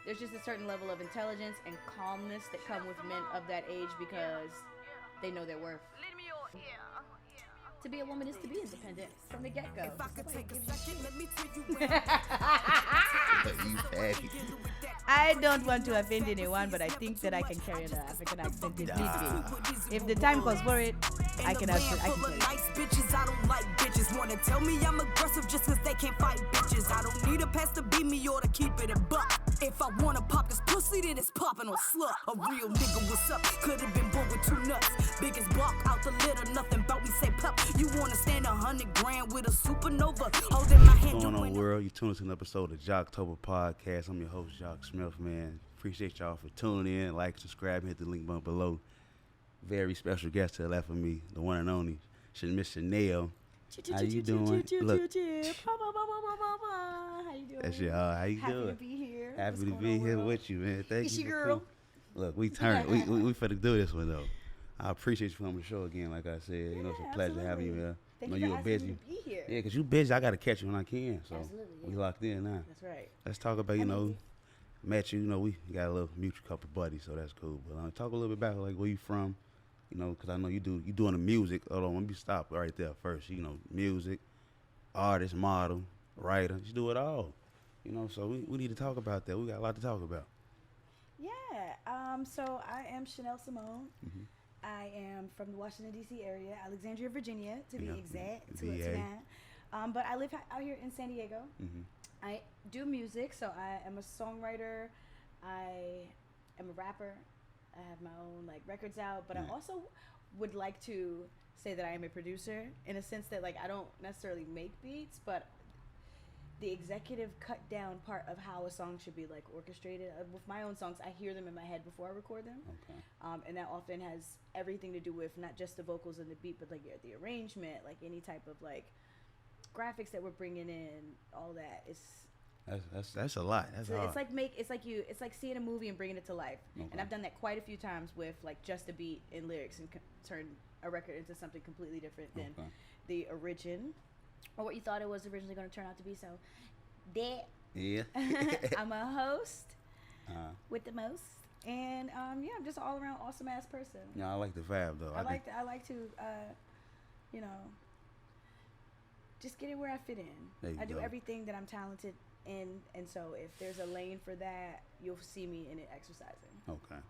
there's just a certain level of intelligence and calmness that come with men of that age because they know their worth. To be a woman is to be independent from the get-go. If I could take a second, let me tell you You fatty. I don't want to offend anyone, but I think that I can carry an African accent if need be. If the time calls for it, I can carry it. Nice bitches, I don't like bitches. Wanna tell me I'm aggressive just cause they can't fight bitches. I don't need a pass to beat me or to keep it a buck. If I wanna pop this pussy, then it's popping on slut. A real nigga, what's up? Could've been born with 2 nuts. Biggest block out the litter, nothing about me say pup. You wanna stand 100 grand with a supernova? Holding my hand. What's going on, world? You tuned into an episode of JOCTOBER Podcast. I'm your host, Jock Smith, man. Appreciate y'all for tuning in. Like, subscribe, hit the link button below. Very special guest to the left of me, the one and only Miss Chanelle. How you doing? Look. How you doing? That's your, how you Happy doing? to be here. Happy to be here with you, man. Thank It's you. your for girl. Look, we turned. we finna do this one, though. I appreciate you coming on the show again, like I said. You know, it's a pleasure having you here. Thank know you you for were asking busy. me to be here. Yeah, because you busy. I got to catch you when I can. So Absolutely, yeah. we locked in now. That's right. Let's talk about, met you. You know, we got a little mutual couple buddies, so that's cool. But talk a little bit about, like, where you from. You know, because I know you doing the music. Hold on, let me stop right there first. You know, music, artist, model, writer. You do it all. You know, so we need to talk about that. We got a lot to talk about. Yeah. So I am Chanelle Simone. Mm-hmm. I am from the Washington, D.C. area, Alexandria, Virginia, to be exact. VA. But I live out here in San Diego. Mm-hmm. I do music, so I am a songwriter. I am a rapper. I have my own records out, but I also would like to say that I am a producer in a sense that I don't necessarily make beats, but the executive cut down part of how a song should be orchestrated. With my own songs, I hear them in my head before I record them. Okay. And that often has everything to do with not just the vocals and the beat, but the arrangement, any type of graphics that we're bringing in, all that is. That's a lot. That's hard. It's like seeing a movie and bringing it to life. Okay. And I've done that quite a few times with just a beat and lyrics and turn a record into something completely different than the origin or what you thought it was originally going to turn out to be. So, I'm a host with the most, and I'm just an all around awesome ass person. Yeah, I like the vibe though. I like to just get it where I fit in. I do everything that I'm talented in, and so if there's a lane for that, you'll see me in it exercising. Okay,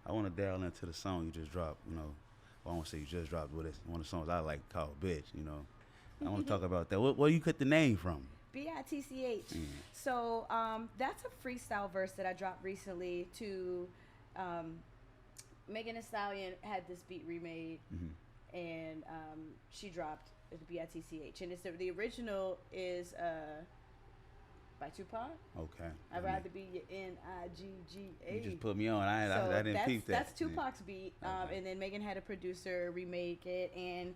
I want to delve into the song you just dropped. Well, I won't say you just dropped, but it's one of the songs I like called "Bitch." I want to talk about that. Where you cut the name from? BITCH. So that's a freestyle verse that I dropped recently to Megan Thee Stallion had this beat remade, and she dropped BITCH, and it's the original is by Tupac. Okay. I'd rather be your N-I-G-G-A. You just put me on. I didn't peep that. That's Tupac's beat, and then Megan had a producer remake it, and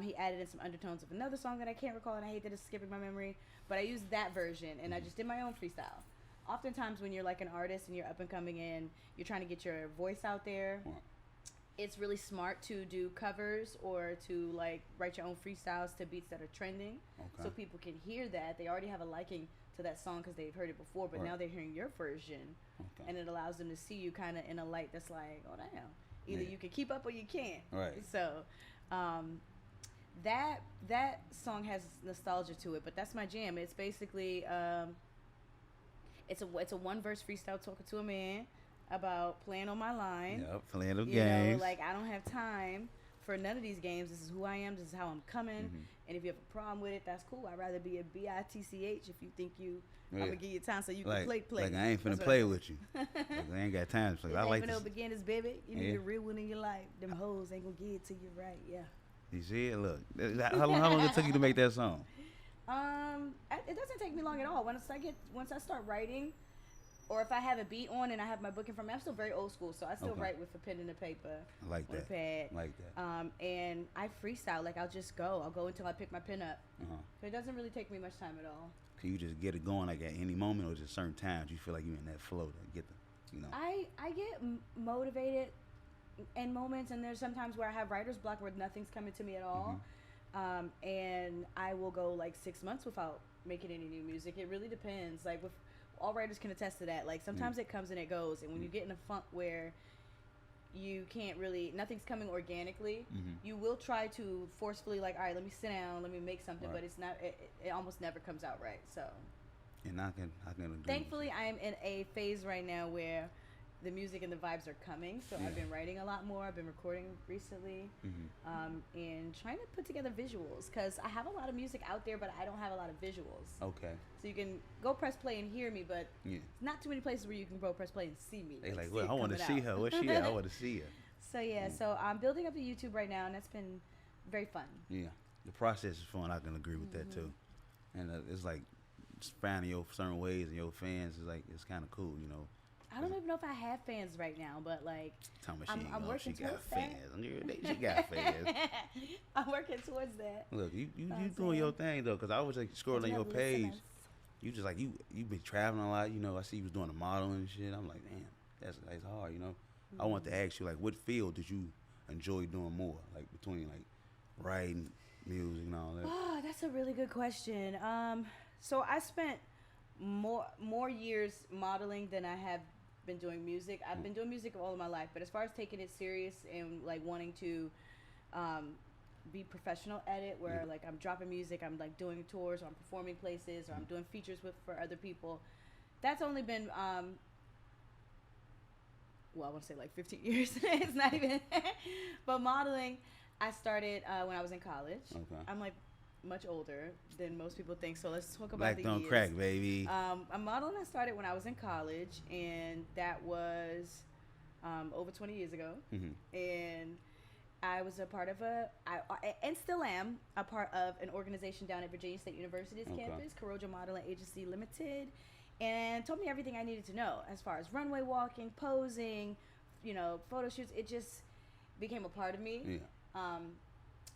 he added in some undertones of another song that I can't recall, and I hate that it's skipping my memory, but I used that version, and I just did my own freestyle. Oftentimes when you're an artist and you're up and coming in, you're trying to get your voice out there, it's really smart to do covers or to write your own freestyles to beats that are trending, so people can hear that. They already have a liking to that song because they've heard it before, but now they're hearing your version, and it allows them to see you kind of in a light that's oh damn, either you can keep up or you can't. Right. So that song has nostalgia to it, but that's my jam. It's basically it's a one verse freestyle talking to a man about playing on my line. Yep, playing the games. I don't have time for none of these games. This is who I am. This is how I'm coming. And if you have a problem with it, that's cool. I'd rather be a BITCH if you think I'm gonna give you time so you can play. I ain't finna play with you. I ain't got time to play. I like no beginners, baby. You need a real one in your life. Them hoes ain't gonna get it till you're right. Yeah. You see it? Look. How long it took you to make that song? It doesn't take me long at all. Once I start writing, or if I have a beat on and I have my book in front of me, I'm still very old school, so I still write with a pen and a paper. I like on that. A pad. I like that. And I freestyle. I'll just go. I'll go until I pick my pen up. So it doesn't really take me much time at all. Can you just get it going at any moment, or just certain times you feel like you're in that flow to get the, I get motivated in moments, and there's sometimes where I have writer's block where nothing's coming to me at all. And I will go 6 months without making any new music. It really depends. With all writers can attest to that. Like sometimes it comes and it goes, and when you get in a funk where you can't really, nothing's coming organically, you will try to forcefully like, all right, let me sit down, let me make something, but it's not, it almost never comes out right. So And I can agree. thankfully I am in a phase right now where the music and the vibes are coming, so I've been writing a lot more. I've been recording recently, and trying to put together visuals, because I have a lot of music out there, but I don't have a lot of visuals. Okay. So you can go press play and hear me, but not too many places where you can go press play and see me. They like, see well, it I want to coming see out. her. Where's she at? I want to see her. So yeah, so I'm building up the YouTube right now, and that's been very fun. Yeah, the process is fun. I can agree with that too. And it's like finding your certain ways and your fans is like, it's kind of cool, you know. I don't even know if I have fans right now, but like, Tell me I'm working she got towards fans. that. She got fans. I'm working towards that. Look, you I'm doing your saying. thing though, because I was like scrolling your Have page. listeners. You just like you been traveling a lot, you know. I see you was doing the modeling and shit. I'm like, damn, that's hard, you know. I want to ask you, like, what field did you enjoy doing more, like between like writing, music, and all that? Oh, that's a really good question. So I spent more years modeling than I have been doing music. I've been doing music all of my life, but as far as taking it serious and like wanting to be professional at it, where like I'm dropping music, I'm like doing tours, or I'm performing places, or I'm doing features for other people, that's only been well, I want to say like 15 years. It's not even but modeling, I started when I was in college. Okay. I'm like much older than most people think, so let's talk about Black the don't years. crack, baby. Modeling, I started when I was in college, and that was over 20 years ago. And I was a part of and still am a part of an organization down at Virginia State University's campus, Caroja Modeling Agency Limited, and told me everything I needed to know as far as runway walking, posing, you know, photo shoots. It just became a part of me.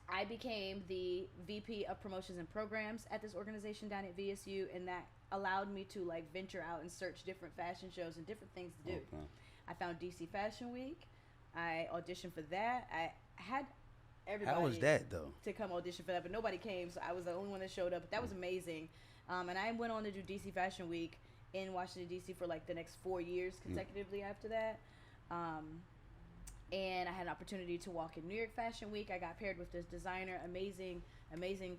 I became the VP of Promotions and Programs at this organization down at VSU, and that allowed me to like venture out and search different fashion shows and different things to do. I found DC Fashion Week. I auditioned for that. I had everybody. How was that though? To come audition for that, but nobody came, so I was the only one that showed up. But that was amazing. And I went on to do DC Fashion Week in Washington D.C. for like the next 4 years consecutively after that. And I had an opportunity to walk in New York Fashion Week. I got paired with this designer, amazing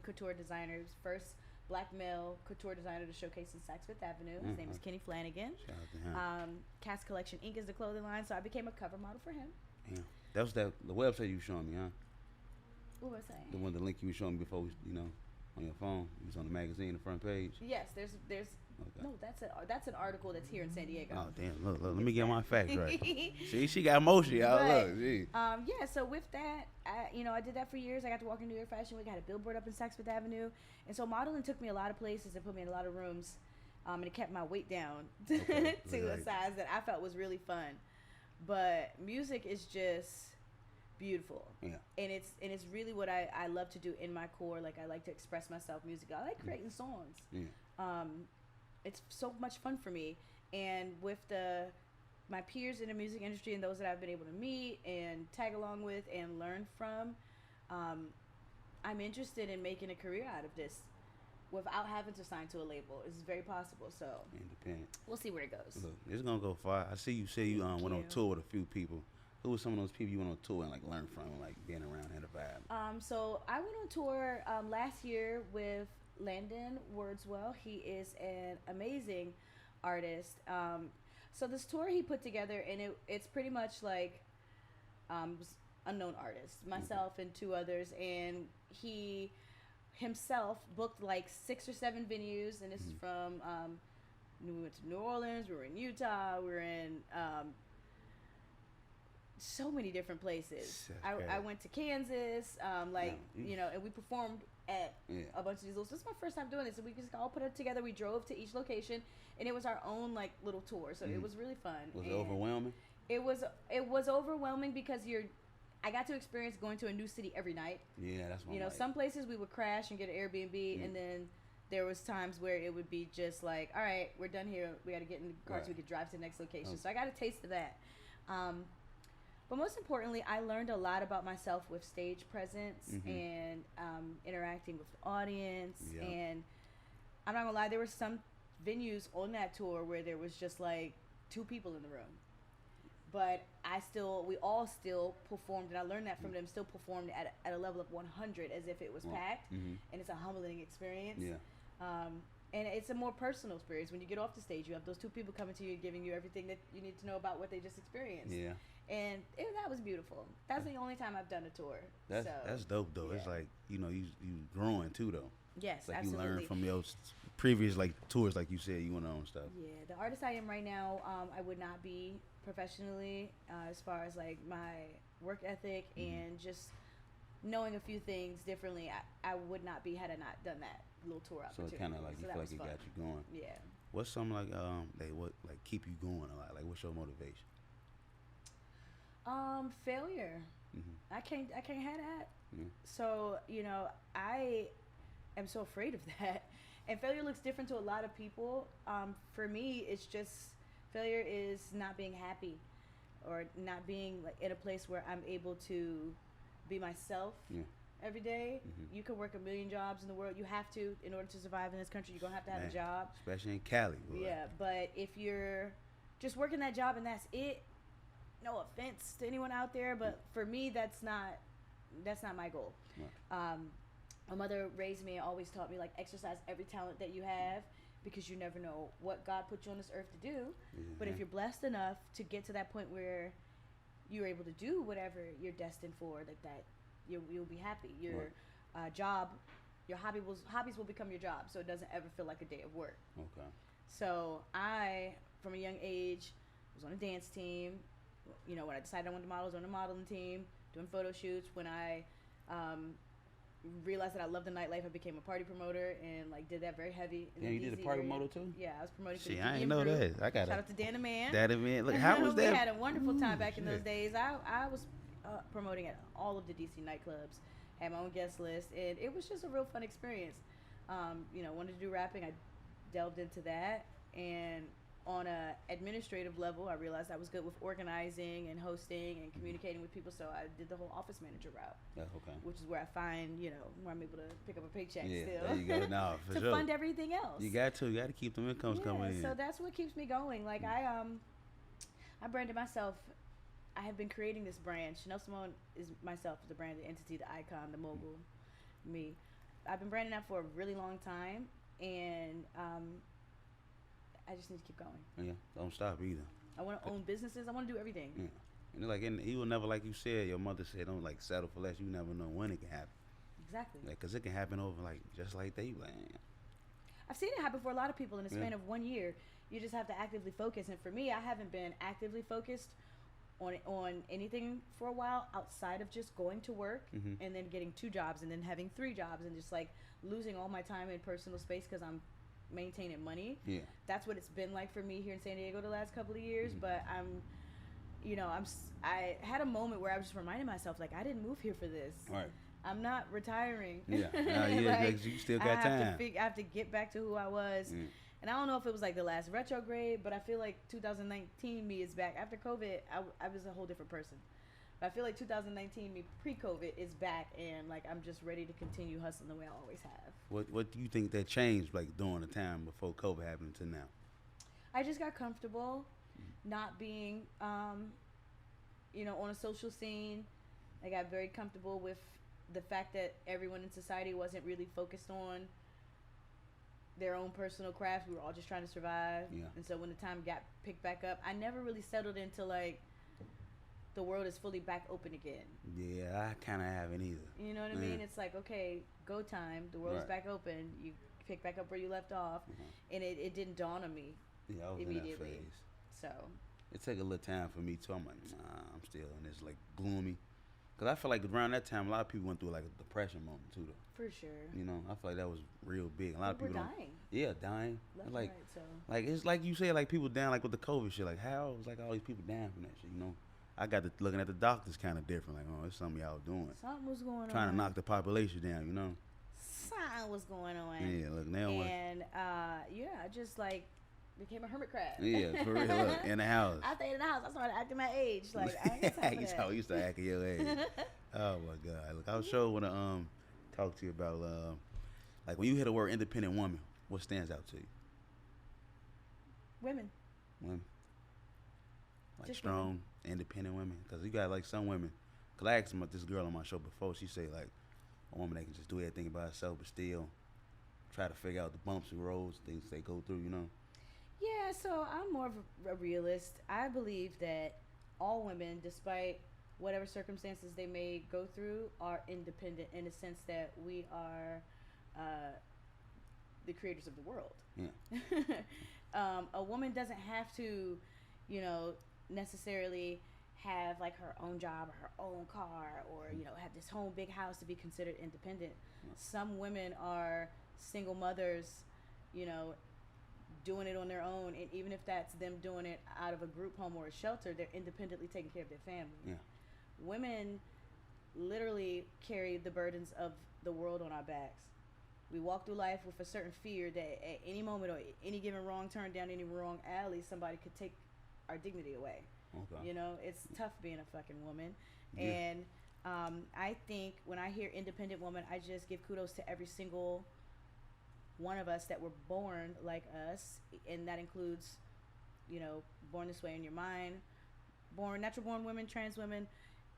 couture designer. He was first black male couture designer to showcase in Saks Fifth Avenue. His name is Kenny Flanagan. Shout out to him. Cass Collection Inc. is the clothing line, so I became a cover model for him. Yeah. That was the website you were showing me, huh? What was I? The one, the link you were showing me before, you know, on your phone. It was on the magazine, the front page. Yes, there's no, that's an article that's here in San Diego. Oh damn! Look, let me get my facts right. See, she got emotion, y'all. Look, gee. Yeah. So with that, I did that for years. I got to walk in New York Fashion Week. I had a billboard up in Saks Fifth Avenue, and so modeling took me a lot of places and put me in a lot of rooms, and it kept my weight down to a size that I felt was really fun. But music is just beautiful. Yeah. And it's really what I love to do in my core. Like I like to express myself musically. I like creating songs. Yeah. It's so much fun for me, and with my peers in the music industry and those that I've been able to meet and tag along with and learn from, I'm interested in making a career out of this without having to sign to a label. It's very possible, so Independent. We'll see where it goes. Look, it's gonna go far. I see you say you went on tour with a few people. Who were some of those people you went on tour and like learned from, and, like being around, had a vibe? So I went on tour last year with Landon Wordswell. He is an amazing artist. So this tour he put together, and it's pretty much like unknown artists, myself and two others, and he himself booked like 6 or 7 venues, and this is from we went to New Orleans, we were in Utah, we were in so many different places. I went to Kansas, and we performed at a bunch of these this is my first time doing this, and we just all put it together. We drove to each location, and it was our own like little tour, so it was really fun. Was it overwhelming? It was overwhelming because I got to experience going to a new city every night. Yeah, that's what some places we would crash and get an Airbnb, and then there was times where it would be just like, all right, we're done here, we got to get in the car so we could drive to the next location. So I got a taste of that. But most importantly, I learned a lot about myself with stage presence and interacting with the audience. And I'm not gonna lie, there were some venues on that tour where there was just like 2 people in the room. But we all still performed, and I learned that from them, still performed at a level of 100 as if it was packed, and it's a humbling experience. And it's a more personal experience. When you get off the stage, you have those 2 people coming to you, giving you everything that you need to know about what they just experienced. And that was beautiful. That's the only time I've done a tour. That's dope though. It's like, you growing too though. Yes, like absolutely. You learn from your previous like tours, like you said, you went on stuff. Yeah, the artist I am right now, I would not be professionally as far as like my work ethic and just knowing a few things differently. I would not be had I not done that little tour opportunity. So it kind of like you feel like it got you going. Yeah. What's something like what like keep you going a lot? Like what's your motivation? Failure. I can't have that. So I am so afraid of that, and failure looks different to a lot of people. For me, it's just failure is not being happy, or not being like in a place where I'm able to be myself every day. You can work a million jobs in the world. You have to, in order to survive in this country, you're gonna have a job, especially in Cali. Boy. Yeah, but if you're just working that job and that's it, no offense to anyone out there, but for me, that's not my goal. My mother raised me and always taught me, like, exercise every talent that you have, because you never know what God put you on this earth to do. But if you're blessed enough to get to that point where you're able to do whatever you're destined for, that you'll be happy. Your job, your hobbies will become your job, so it doesn't ever feel like a day of work. Okay. So I, from a young age, was on a dance team. When I decided I wanted to model, I was on a modeling team, doing photo shoots. When I realized that I loved the nightlife, I became a party promoter and like did that very heavy. Yeah, you did a party promoter too? Yeah, I was promoting. See, I didn't know that. I got shout out to Dan the Man. Daddy Man, look, how was that? We had a wonderful time back in those days. I was promoting at all of the DC nightclubs, had my own guest list, and it was just a real fun experience. Wanted to do rapping, I delved into that, and on a administrative level, I realized I was good with organizing and hosting and communicating with people, so I did the whole office manager route. Okay. Which is where I find, where I'm able to pick up a paycheck still. There you go. No, for to sure. fund everything else. You got to keep them incomes coming in. So that's what keeps me going. Like I branded myself. I have been creating this brand. Chanel Simone is myself, the brand, the entity, the icon, the mogul, me. I've been branding that for a really long time, and I just need to keep going. Yeah, don't stop either. I want to own businesses. I want to do everything. Yeah, and you will never, like you said, your mother said, don't like settle for less. You never know when it can happen. Exactly. Like, cause it can happen over like just like that. You like, I've seen it happen for a lot of people in the span of 1 year. You just have to actively focus, and for me, I haven't been actively focused on anything for a while outside of just going to work and then getting 2 jobs and then having 3 jobs and just like losing all my time in personal space because I'm maintaining money. Yeah, that's what it's been like for me here in San Diego the last couple of years. But I had a moment where I was just reminding myself, like, I didn't move here for this. Right. I'm not retiring. Yeah, like, you still got time. I have to get back to who I was. And I don't know if it was like the last retrograde, but I feel like 2019 me is back. After COVID, I was a whole different person. But I feel like 2019 me pre-COVID is back, and like I'm just ready to continue hustling the way I always have. What do you think that changed, like during the time before COVID happened to now? I just got comfortable not being, on a social scene. I got very comfortable with the fact that everyone in society wasn't really focused on their own personal craft. We were all just trying to survive. Yeah. And so when the time got picked back up, I never really settled into like the world is fully back open again. Yeah, I kind of haven't either. You know what I mean? It's like, okay, go time. The world is back open. You pick back up where you left off. And it didn't dawn on me immediately. In that phase. So it took a little time for me too. I'm like, nah, I'm still in this like gloomy. Because I feel like around that time, a lot of people went through like a depression moment too, though. For sure. I feel like that was real big. A lot of people dying. Yeah, dying. Left like, right, so. Like it's like you said, like people down, like with the COVID shit. Like how was like all these people down from that shit. I got to looking at the doctors kind of different. Like, oh, it's something y'all doing. Something was going on. Trying to knock the population down. Something was going on. Yeah, look now. And I just like became a hermit crab. Yeah, for real. Look, in the house. I stayed in the house. I started acting my age. Like I ain't got time for that. You start acting your age. Oh my God! Look, I was sure want to talk to you about like when you hear the word independent woman, what stands out to you? Women. Women. Like Just strong, independent women. Because you got like some women. Because I asked about this girl on my show before. She say like a woman that can just do everything by herself but still try to figure out the bumps and roads, things they go through, you know? Yeah, so I'm more of a realist. I believe that all women, despite whatever circumstances they may go through, are independent in the sense that we are the creators of the world. Yeah. A woman doesn't have to, necessarily have like her own job or her own car or have this whole big house to be considered independent. Some women are single mothers, doing it on their own, and even if that's them doing it out of a group home or a shelter, they're independently taking care of their family. Yeah. Women literally carry the burdens of the world on our backs. We walk through life with a certain fear that at any moment or any given wrong turn down any wrong alley, somebody could take our dignity away. Okay. It's tough being a fucking woman. Yeah. And I think when I hear independent woman, I just give kudos to every single one of us that were born like us, and that includes, born this way in your mind, natural born women, trans women,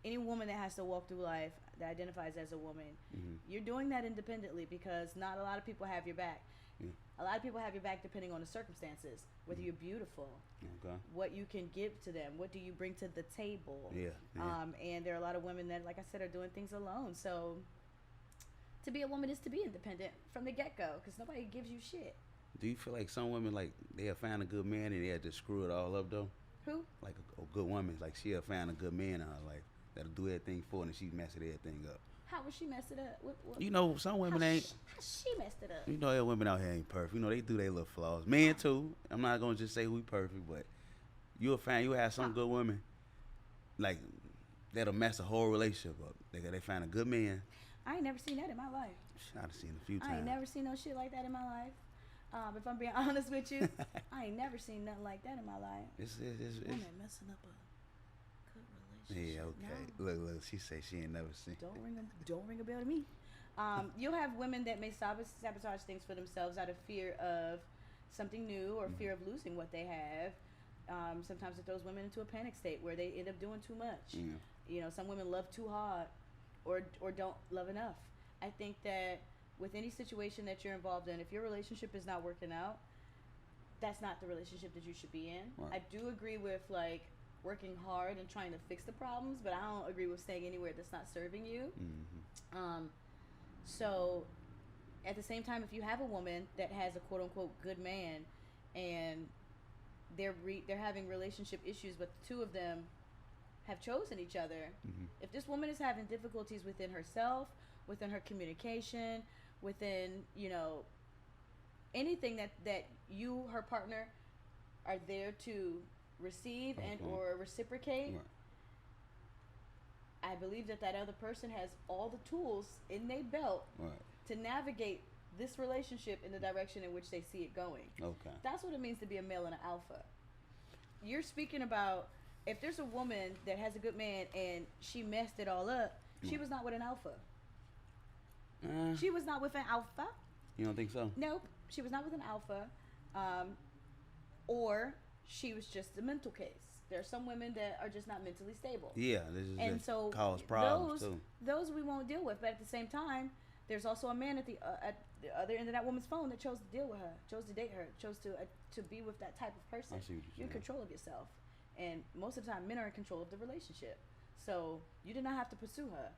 any woman that has to walk through life that identifies as a woman. Mm-hmm. You're doing that independently because not a lot of people have your back. Yeah. A lot of people have your back depending on the circumstances, whether you're beautiful, Okay. what you can give to them, what do you bring to the table. Yeah. And there are a lot of women that, like I said, are doing things alone. So to be a woman is to be independent from the get-go because nobody gives you shit. Do you feel like some women, like, they'll find a good man and they'll just screw it all up, though? Who? Like a good woman, like, she'll find a good man in her life that'll do everything for her and she messes everything up. How would she mess it up? What, Some women ain't. How she messed it up? That women out here ain't perfect. They do their little flaws. Men, too. I'm not going to just say we perfect, but you'll have some good women, like, that'll mess a whole relationship up. They find a good man. I ain't never seen that in my life. I've seen it a few times. I ain't never seen no shit like that in my life. If I'm being honest with you, I ain't never seen nothing like that in my life. It's Woman messing up a good relationship. yeah, okay. No. Look, she say she ain't never seen. Don't ring a bell to me. You'll have women that may sabotage things for themselves out of fear of something new or fear of losing what they have. Sometimes it throws women into a panic state where they end up doing too much. Yeah. Some women love too hard or don't love enough. I think that with any situation that you're involved in, if your relationship is not working out, that's not the relationship that you should be in. Right. I do agree with like working hard and trying to fix the problems, but I don't agree with staying anywhere that's not serving you. Mm-hmm. So at the same time, if you have a woman that has a quote unquote good man and they're having relationship issues, but the two of them have chosen each other. Mm-hmm. If this woman is having difficulties within herself, within her communication, within, anything that you, her partner, are there to receive and or reciprocate, Right. I believe that other person has all the tools in their belt Right. to navigate this relationship in the direction in which they see it going. Okay. That's what it means to be a male and an alpha. You're speaking about if there's a woman that has a good man and she messed it all up, she was not with an alpha. She was not with an alpha. You don't think so? Nope. She was not with an alpha. Or she was just a mental case. There are some women that are just not mentally stable. Yeah, this is And just so cause problems too. those we won't deal with. But at the same time, there's also a man at the other end of that woman's phone that chose to deal with her, chose to date her, chose to be with that type of person. I see what you're You're in saying. control of yourself. And most of the time, men are in control of the relationship. So you did not have to pursue her.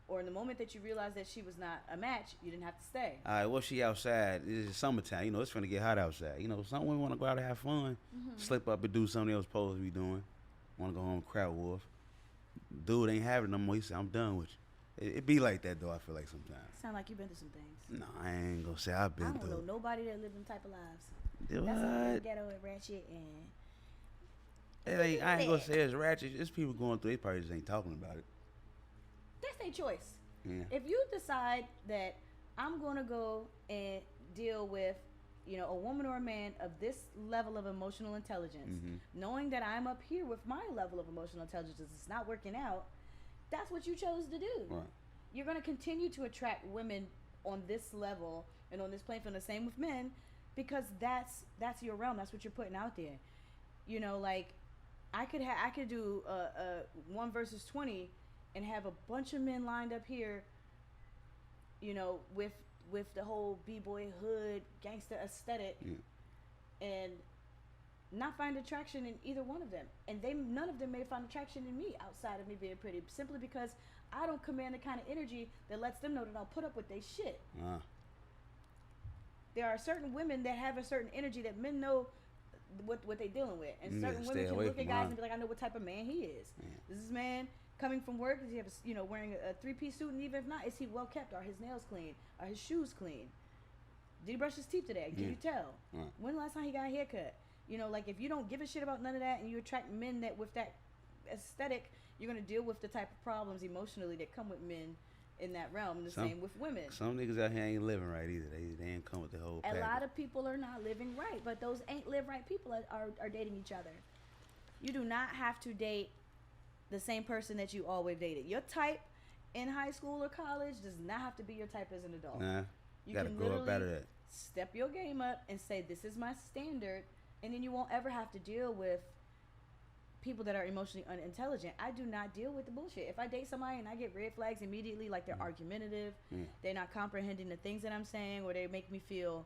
Or in the moment that you realized that she was not a match, you didn't have to stay. All right, well, she outside. It's summertime. It's finna get hot outside. Some women want to go out and have fun, slip up and do something else supposed to be doing. Want to go home and crowd wolf. Dude ain't having it no more. He said, I'm done with you. It be like that, though, I feel like sometimes. Sound like you've been through some things. No, I ain't gonna say I've been I don't through. know nobody that lived them type of lives. What? That's all ghetto and ratchet and... I ain't gonna say it's ratchet. It's people going through. They probably just ain't talking about it. That's their choice. Yeah. If you decide that I'm going to go and deal with, a woman or a man of this level of emotional intelligence, knowing that I'm up here with my level of emotional intelligence, it's not working out, that's what you chose to do. Right. You're going to continue to attract women on this level and on this plane field, the same with men, because that's your realm. That's what you're putting out there. You know, like I could do a 1 versus 20 and have a bunch of men lined up here, you know, with the whole b-boy hood gangster aesthetic, and not find attraction in either one of them. And none of them may find attraction in me outside of me being pretty, simply because I don't command the kind of energy that lets them know that I'll put up with their shit. There are certain women that have a certain energy that men know what they dealing with, and certain women can look at guys and be like, I know what type of man he is. This is man coming from work. Does he have wearing a 3-piece suit? And even if not, is he well kept? Are his nails clean? Are his shoes clean? Did he brush his teeth today? Can you tell? When the last time he got a haircut? You know, like, if you don't give a shit about none of that and you attract men that with that aesthetic, you're gonna deal with the type of problems emotionally that come with men in that realm. Same with women. Some niggas out here ain't living right either. They ain't come with the whole package. A lot of people are not living right, but those ain't live right people are dating each other. You do not have to date the same person that you always dated. Your type in high school or college does not have to be your type as an adult. Nah, you gotta grow up out of that. Step your game up and say, this is my standard, and then you won't ever have to deal with people that are emotionally unintelligent. I do not deal with the bullshit. If I date somebody and I get red flags immediately, like they're argumentative, they're not comprehending the things that I'm saying, or they make me feel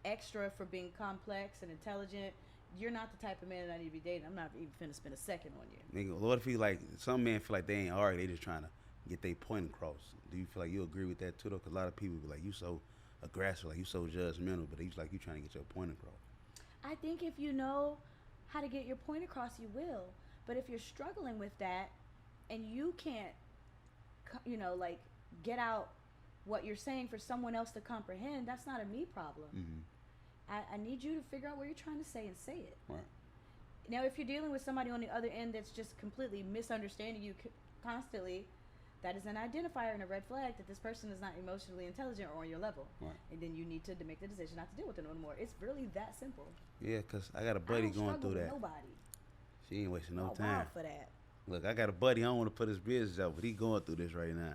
extra for being complex and intelligent, you're not the type of man that I need to be dating. I'm not even finna spend a second on you. Nigga, what if you like, some men feel like they ain't arguing, they just trying to get their point across. Do you feel like you agree with that too though? Because a lot of people be like, you so aggressive, like you so judgmental, but he's like, you trying to get your point across. I think if you know how to get your point across, you will. But if you're struggling with that and you can't, like, get out what you're saying for someone else to comprehend, that's not a me problem. I need you to figure out what you're trying to say and say it. Right. Now, if you're dealing with somebody on the other end that's just completely misunderstanding you constantly, that is an identifier and a red flag that this person is not emotionally intelligent or on your level. Right. And then you need to make the decision not to deal with them anymore. It's really that simple. Yeah, because I got a buddy going through that. Nobody. She ain't wasting no Oh, time. wow for that. Look, I got a buddy, I don't want to put his business out, but he going through this right now.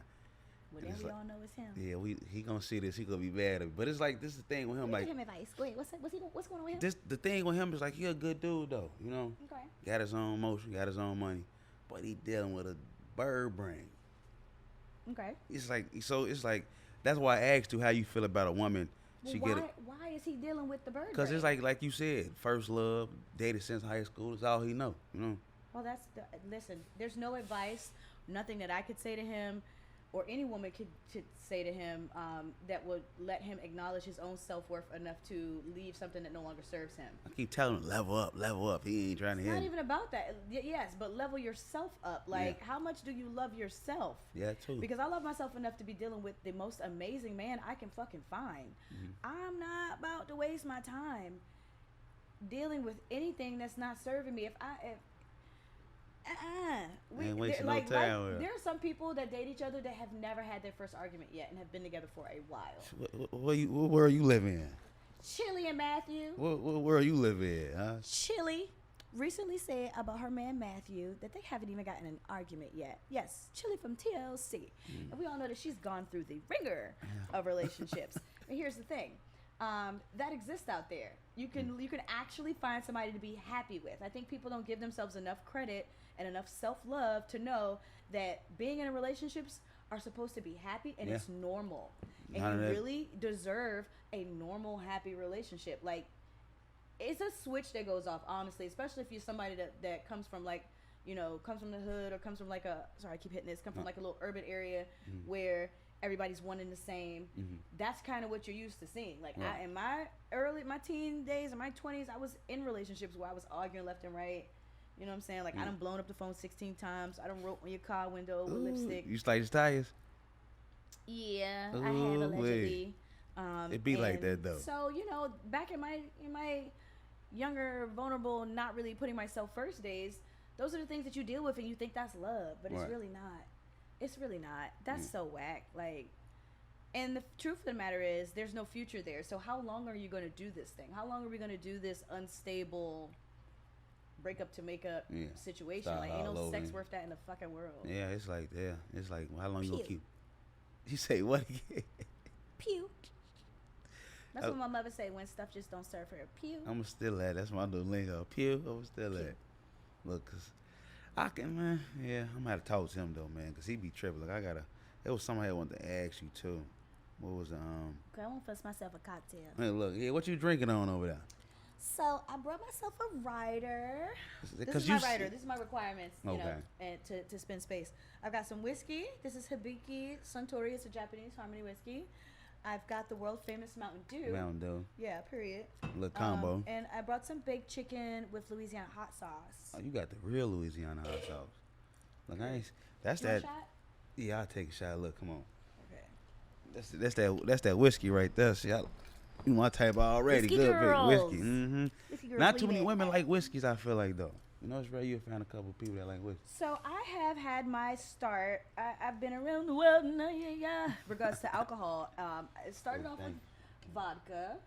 Well, then we all know it's him. Yeah, he gonna see this. He gonna be mad at me. But it's like, this is the thing with him. Give like, him advice. Go ahead. What's going on with him? The thing with him is like, he a good dude though. You know, Okay. got his own motion, got his own money, but he dealing with a bird brain. Okay. It's like that's why I asked you how you feel about a woman. Well, why is he dealing with the bird? Because it's like you said, first love, dated since high school. That's all he know. You know. Well, listen. There's no advice, nothing that I could say to him, or any woman could say to him that would let him acknowledge his own self-worth enough to leave something that no longer serves him. I keep telling him, level up. He ain't trying to hear. It's not even about that. Yes, but level yourself up. Like, how much do you love yourself? Yeah, too. Because I love myself enough to be dealing with the most amazing man I can fucking find. I'm not about to waste my time dealing with anything that's not serving me. Ain't wasting no time. There are some people that date each other that have never had their first argument yet and have been together for a while. Where are you living in? Chili and Matthew. Where are you living in, huh? Chili recently said about her man Matthew that they haven't even gotten an argument yet. Yes, Chili from TLC. And we all know that she's gone through the ringer of relationships. And here's the thing. That exists out there. You can actually find somebody to be happy with. I think people don't give themselves enough credit and enough self-love to know that being in a relationships are supposed to be happy and it's normal. And you really deserve a normal, happy relationship. Like, it's a switch that goes off, honestly, especially if you're somebody that comes from, like, comes from the hood or comes from like sorry, I keep hitting this, come from like a little urban area where everybody's one and the same. That's kind of what you're used to seeing. Like, in my teen days, in my 20s, I was in relationships where I was arguing left and right. You know what I'm saying? Like, I done blown up the phone 16 times. I done wrote on your car window with lipstick. You slice tires? Yeah, I have allegedly. It be like that though. So, back in my younger, vulnerable, not really putting myself first days, those are the things that you deal with and you think that's love, but it's really not. It's really not. That's so whack. Like, and the truth of the matter is, there's no future there. So how long are you going to do this thing? How long are we going to do this unstable breakup to make up situation? Start like, ain't no all sex over. worth that in the fucking world. Yeah, it's like how long you gonna keep? You say what again? Pew. That's what my mother say when stuff just don't serve her. Pew. I'ma still at. That's my little lingo. Pew. I'ma still at. Look, cause I can, man. Yeah, I'm gonna have to talk to him though, man, cause he be tripping. Like there was somebody I wanted to ask you too. What was Okay, I won't fuss myself a cocktail. Hey, look, yeah, what you drinking on over there? So I brought myself a rider. This is my rider. This is my requirements, you know, and to spend space. I've got some whiskey. This is Hibiki Suntory. It's a Japanese harmony whiskey. I've got the world famous Mountain Dew. Mountain Dew. Yeah, period. Little combo. And I brought some baked chicken with Louisiana hot sauce. Oh, you got the real Louisiana hot sauce. Look, that's You that. want a shot? Yeah, I'll take a shot. Look, come on. Okay. That's that whiskey right there. See, you my type already. Whiskey Good girls. big whiskey. Mm-hmm. Whiskey girls Not too many leave it. women like whiskeys, I feel like, though. You know, it's rare you find a couple people that like whiskey. So I have had my start. I've been around the world, regards to alcohol. It started off with vodka.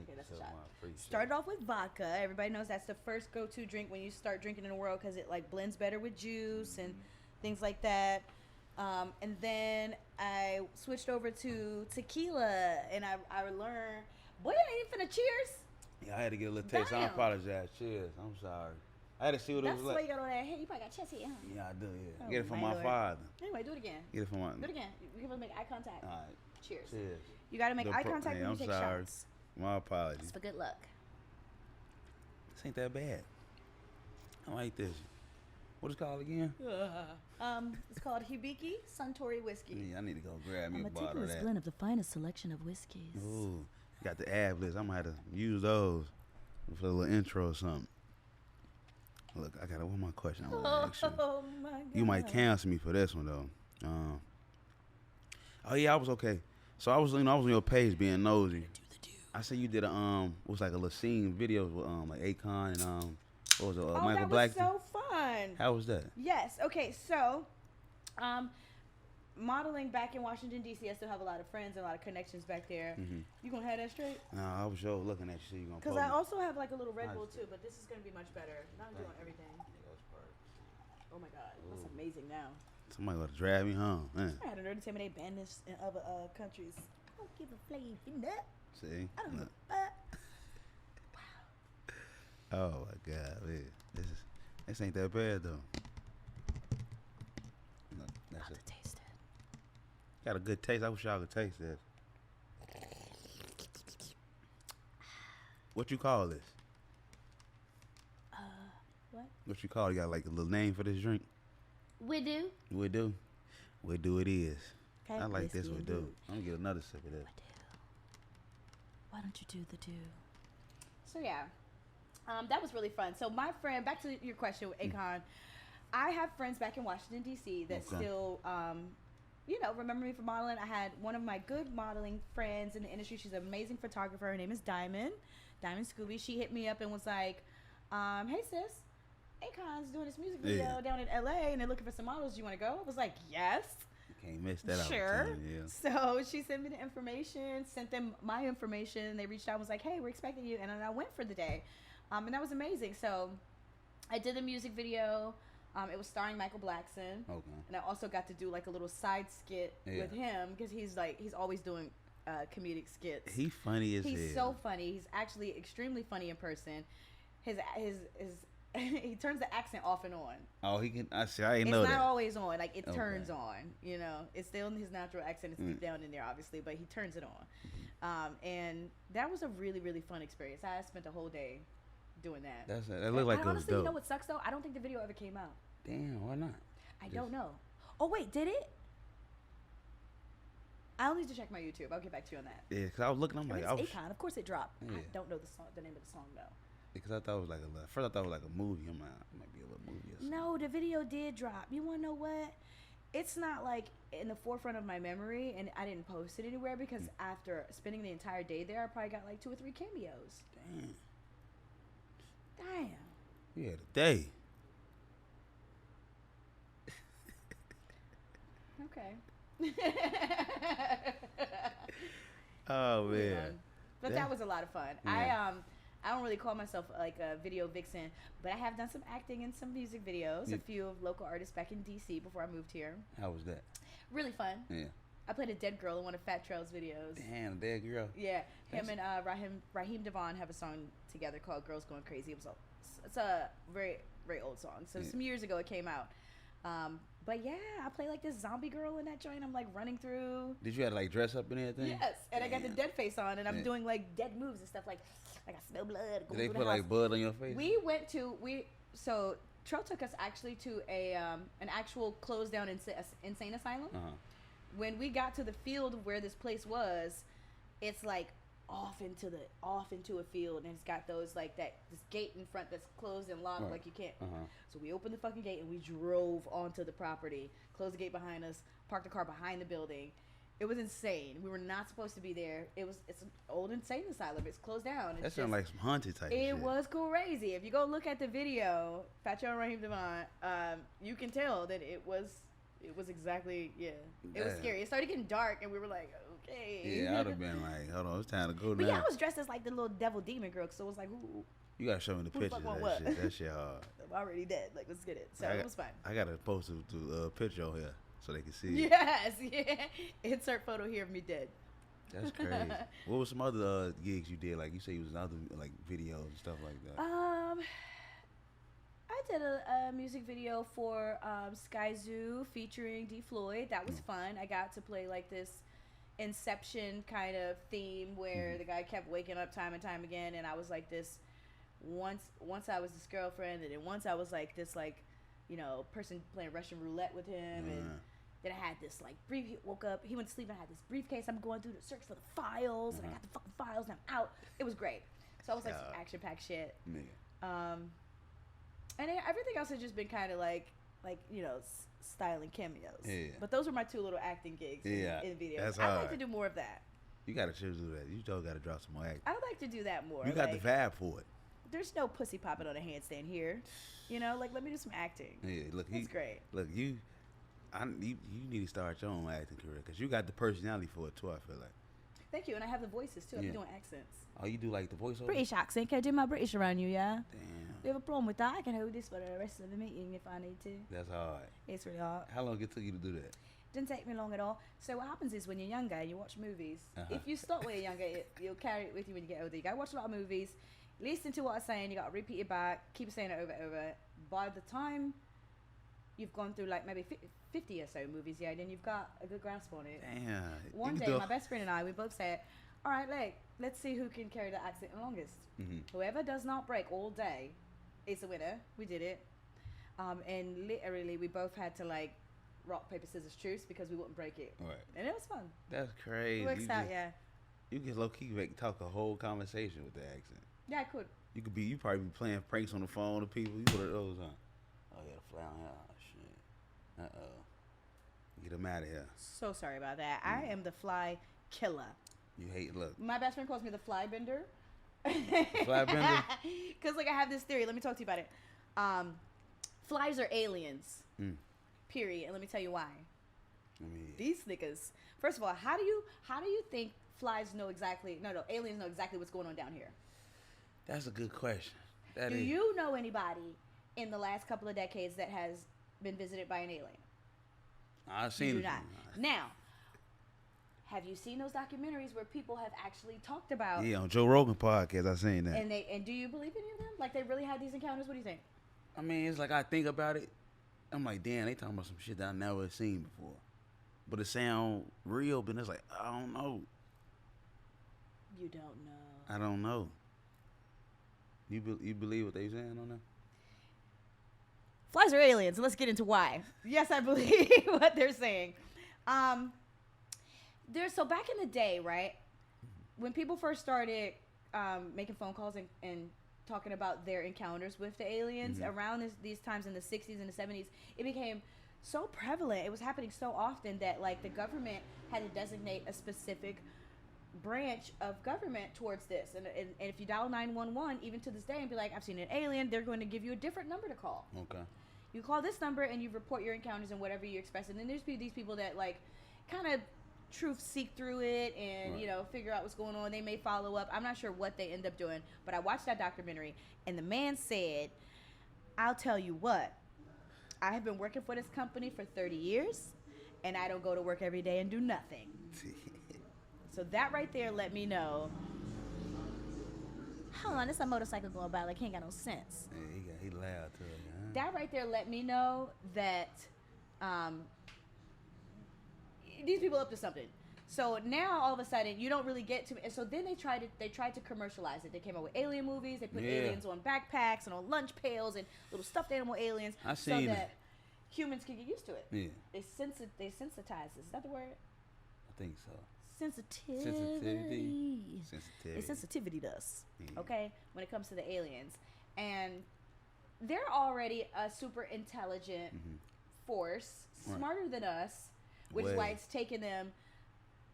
Okay, that's a shot. Started off with vodka. Everybody knows that's the first go-to drink when you start drinking in the world because it like blends better with juice and things like that. And then I switched over to tequila, and I learned. Boy, I ain't finna cheers. Yeah, I had to get a little taste. Damn. I apologize. Cheers. I'm sorry. I had to see what That's it was why like. you got all that. Hey, you probably got chest here, huh? Yeah, I do. Yeah. Oh, Get it from my my Lord. father. Anyway, do it again. Get it from my. Do it again. You can make eye contact. All right. Cheers. Cheers. You gotta make eye contact Hey, when I'm you take sorry. shots. My apologies. It's for good luck. This ain't that bad. I like this. What is it called again? It's called Hibiki Suntory whiskey. Yeah, I need to go grab me a bottle of meticulous that. blend of the finest selection of whiskeys. Ooh, got the ad libs. I'm gonna have to use those for a little intro or something. Look, I got one more question I want to ask you. Oh my God. You might cancel me for this one though. Oh yeah, I was okay. So I was on your page being nosy. I see you did was like a little scene video with like Akon and what was it? Michael Blackson. That was so fun. How was that? Yes. Okay. So, modeling back in Washington D.C., I still have a lot of friends and a lot of connections back there. Mm-hmm. You gonna have that straight? No, I was sure looking at you. You gonna? Because I also have like a little Red Bull too, but this is gonna be much better. Now I'm doing everything. Oh my God, that's amazing now. Somebody got to drive me home, man. I had a nerd to tell me they banned this in other countries. I don't give a flavor nut. See? I don't Look. give a fuck. Oh my God, man. This ain't that bad though. Look, that's I'll it. have to taste it. Got a good taste. I wish y'all could taste this. What you call this? What? What you call it? You got like a little name for this drink? We do. We do. We do it is. Okay, I like this whiskey we and do. do. I'm gonna get another sip of this. Why don't you do the do? So yeah, that was really fun. So my friend, back to your question with Akon, I have friends back in Washington D.C. that still, remember me for modeling. I had one of my good modeling friends in the industry. She's an amazing photographer. Her name is Diamond Scooby. She hit me up and was like, "Hey sis, Akon's doing this music video down in L.A. and they're looking for some models. You want to go?" I was like, "Yes." Can't miss that Sure. opportunity. Yeah. So she sent me the information, sent them my information. They reached out and was like, "Hey, we're expecting you." And then I went for the day. And that was amazing. So I did the music video. It was starring Michael Blackson. Okay. And I also got to do like a little side skit with him because he's always doing comedic skits. He funny as hell. He's so funny. He's actually extremely funny in person. His he turns the accent off and on. Oh, he can. I ain't know It's that. not always on. Like it turns on. You know, it's still in his natural accent. It's deep down in there, obviously, but he turns it on. And that was a really, really fun experience. I spent a whole day doing that. That looked like it was honestly, dope. you know what sucks though? I don't think the video ever came out. Damn, why not? I don't know. Oh wait, did it? I'll need to check my YouTube. I'll get back to you on that. Yeah, cause I was looking. I'm like, It's Akon. Of course it dropped. Yeah. I don't know the name of the song though. because I thought it was like first I thought it was like a movie. I'm like, it might be a little movie or something. No, the video did drop. You want to know what? It's not like in the forefront of my memory, and I didn't post it anywhere because after spending the entire day there, I probably got like 2 or 3 cameos. Damn. You had a day. Okay. Oh man. But that was a lot of fun. Yeah. I don't really call myself like a video vixen, but I have done some acting in some music videos. A few of local artists back in DC before I moved here. How was that? Really fun. Yeah. I played a dead girl in one of Fat Trail's videos. Damn, dead girl. Yeah, him and Raheem Devon have a song together called "Girls Going Crazy." It's a very very old song. So some years ago it came out. But yeah, I play like this zombie girl in that joint. I'm like running through. Did you have to like dress up and everything? Yes, and I got the dead face on, and I'm doing like dead moves and stuff like I smell blood. Did they put like blood on your face? So Trell took us actually to an actual closed down insane asylum. When we got to the field of where this place was, it's like off into a field, and it's got those like this gate in front that's closed and locked, like you can't. So we opened the fucking gate and we drove onto the property, closed the gate behind us, parked the car behind the building. It was insane. We were not supposed to be there. It's an old insane asylum. It's closed down. That sounds like some haunted type shit. It was crazy. If you go look at the video, Fat Joe and Raheem Devon, you can tell that it was exactly, It was scary. It started getting dark, and we were like, okay. Yeah, I'd have been like, hold on, it's time to go now. But yeah, I was dressed as like the little devil demon girl, so it was like, ooh. You gotta show me the pictures of that shit. That shit hard. I'm already dead. Like, let's get it. So it was fun. I gotta post a picture on here so they can see it. Yes, yeah. Insert photo here of me dead. That's crazy. What was some other gigs you did? Like you say, you was in other like videos and stuff like that. I did a music video for Sky Zoo featuring D. Floyd. That was fun. I got to play like this Inception kind of theme where the guy kept waking up time and time again, and I was like this. Once I was this girlfriend, and then once I was like this person playing Russian roulette with him, and then I had this like brief. He woke up, he went to sleep, and I had this briefcase. I'm going through to search for the files, and I got the fucking files, and I'm out. It was great. So I was like some action-packed shit. And everything else has just been kind of like styling cameos. Yeah. But those were my two little acting gigs in videos. I'd like to do more of that. You gotta do that. You still gotta drop some more acting. I'd like to do that more. You got the vibe for it. There's no pussy popping on a handstand here. Let me do some acting. Yeah, look, that's great. Look, you need to start your own acting career because you got the personality for it too. I feel like. Thank you, and I have the voices too. I'm doing accents. Oh, you do like the voiceover? British accent. Can I do my British around you? Yeah. Damn. You have a problem with that? I can hold this for the rest of the meeting if I need to. That's hard. It's really hard. How long it took you to do that? Didn't take me long at all. So what happens is when you're younger and you watch movies, if you start when you're younger, you'll carry it with you when you get older. You gotta watch a lot of movies, listen to what I'm saying, you gotta repeat it back, keep saying it over and over. By the time you've gone through like maybe 50 or so movies, then you've got a good grasp on it. Damn. One day, my best friend and I, we both said, all right, let's see who can carry the accent the longest. Whoever does not break all day is the winner. We did it. And literally, we both had to like rock, paper, scissors, truce because we wouldn't break it. Right. And it was fun. That's crazy. It works out, You can low-key talk a whole conversation with the accent. Yeah, I could. You probably be playing pranks on the phone to people. You put those on. Oh, yeah, the fly on here. Oh, shit. Get them out of here. So sorry about that. I am the fly killer. You hate, look. My best friend calls me the fly bender. Fly bender? Because, I have this theory. Let me talk to you about it. Flies are aliens. Period. And let me tell you why. These niggas. First of all, how do you think aliens know exactly what's going on down here? That's a good question. Do you know anybody in the last couple of decades that has been visited by an alien? I've seen it. Now, have you seen those documentaries where people have actually talked about? Yeah, on Joe Rogan podcast, I've seen that. And do you believe any of them? Like they really had these encounters? What do you think? I mean, it's like I think about it. I'm like, damn, they talking about some shit that I never seen before. But it sound real, but it's like, I don't know. You don't know. I don't know. You believe what they saying on that? Flies are aliens. Let's get into why. Yes, I believe what they're saying. So back in the day, right, when people first started making phone calls and talking about their encounters with the aliens around these times in the 60s and the 70s, it became so prevalent. It was happening so often that like the government had to designate a specific branch of government towards this. And if you dial 911, even to this day, and be like, I've seen an alien, they're going to give you a different number to call. Okay. You call this number and you report your encounters and whatever you express. And then there's these people that like kind of truth seek through it and figure out what's going on. They may follow up. I'm not sure what they end up doing, but I watched that documentary and the man said, I'll tell you what, I have been working for this company for 30 years and I don't go to work every day and do nothing. So that right there let me know. Hold on, there's a motorcycle going by like he ain't got no sense. Yeah, he loud too. Huh? That right there let me know that these people up to something. So now all of a sudden you don't really get to, and so then they tried to commercialize it. They came out with alien movies. They put aliens on backpacks and on lunch pails and little stuffed animal aliens, so that humans can get used to it. Yeah, they sensitize. Is that the word? I think so. Sensitivity. They sensitivity us. Yeah. Okay, when it comes to the aliens, and they're already a super intelligent force, smarter than us, which is why it's taken them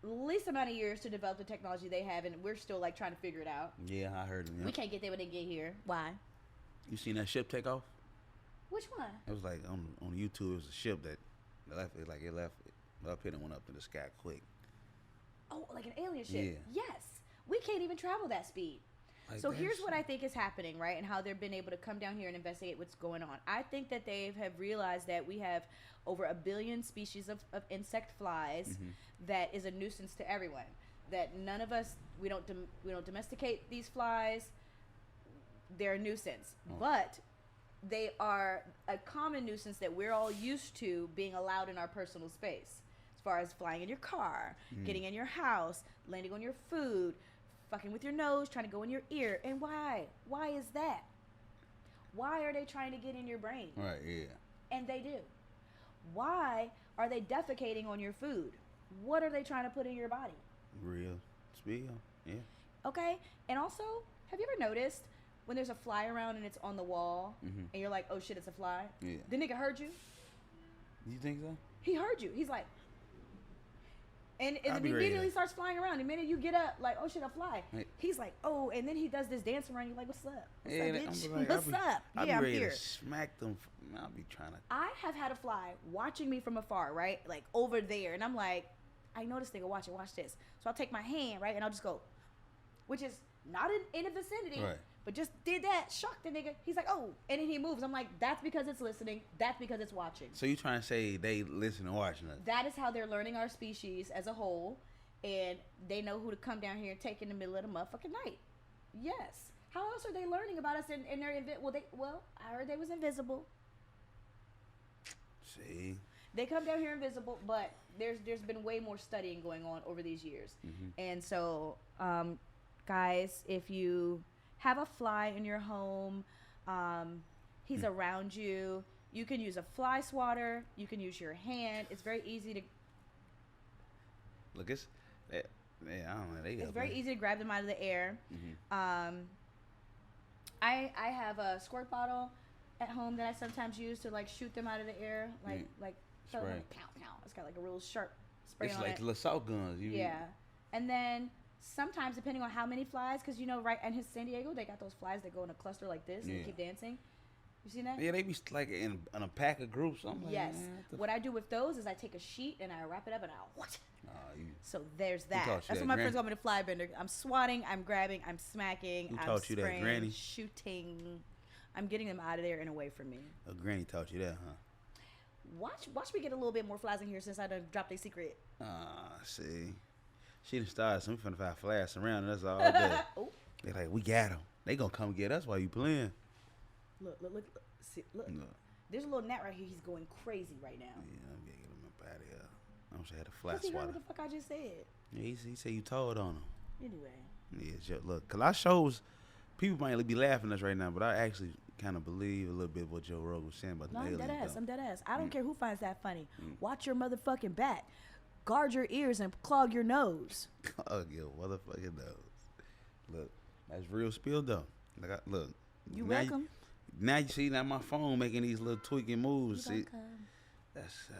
least amount of years to develop the technology they have, and we're still like trying to figure it out. Yeah, I heard them. Yeah. We can't get there when they get here. Why? You seen that ship take off? Which one? It was like on YouTube. It was a ship that left up here and went up in the sky quick. Oh, like an alien ship. Yeah. Yes, we can't even travel that speed. Like so here's what I think is happening, right, and how they've been able to come down here and investigate what's going on. I think that they have realized that we have over 1 billion species of insect flies that is a nuisance to everyone. That none of us, we don't domesticate these flies. They're a nuisance, but they are a common nuisance that we're all used to being allowed in our personal space. As far as flying in your car, getting in your house, landing on your food, fucking with your nose, trying to go in your ear. And why? Why is that? Why are they trying to get in your brain? Right, yeah. And they do. Why are they defecating on your food? What are they trying to put in your body? Real spill, yeah. Okay? And also, have you ever noticed when there's a fly around and it's on the wall and you're like, oh shit, it's a fly? Yeah. The nigga heard you? You think so? He heard you. He's like, and immediately starts flying around. The minute you get up, like, oh shit, a fly. Hey. He's like, oh, and then he does this dance around. You're like, what's up? What's up, bitch? Like, what's up? I'm I'm ready here. to smack them. I'll be trying to. I have had a fly watching me from afar, right? Like over there. And I'm like, I know this nigga watch this. So I'll take my hand, right? And I'll just go, which is not in the vicinity. Right. But just did that, shocked the nigga. He's like, oh, and then he moves. I'm like, that's because it's listening. That's because it's watching. So you trying to say they listen and watching us? That is how they're learning our species as a whole. And they know who to come down here and take in the middle of the motherfucking night. Yes. How else are they learning about us in their well, I heard they was invisible. See? They come down here invisible, but there's been way more studying going on over these years. And so, guys, if you have a fly in your home, he's around you, you can use a fly swatter, you can use your hand. It's very easy to look, I don't know. It's very easy to grab them out of the air. I have a squirt bottle at home that I sometimes use to like shoot them out of the air, like pow pow. It's got like a real sharp spray on it. It's like the assault guns. And then sometimes depending on how many flies, because right in San Diego they got those flies that go in a cluster like this and they keep dancing. You seen that? Yeah, they be like in a pack of groups. Yes. What I do with those is I take a sheet and I wrap it up and I so there's that. That's what my friends call me, the fly bender. I'm swatting, I'm grabbing, I'm smacking, I'm spraying, Granny? Shooting. I'm getting them out of there and away from me. Oh, Granny taught you that, huh? Watch me get a little bit more flies in here since I done dropped a secret. See. She done started some finna find flies around us all day. They like, we got them. They gonna come get us while you playing. Look. See, look. There's a little gnat right here. He's going crazy right now. Yeah, I'm gonna get him up out of here. I wish I had a fly swatter. He heard what the fuck I just said. Yeah, he said you told on him. Anyway. Yeah, look, cause our shows, people might be laughing at us right now, but I actually kind of believe a little bit what Joe Rogan was saying about the aliens. I'm dead ass. I don't care who finds that funny. Watch your motherfucking back. Guard your ears and clog your nose. Clog your motherfucking nose. Look, that's real spill though. Look. You welcome. Now you see my phone making these little tweaking moves. See, that's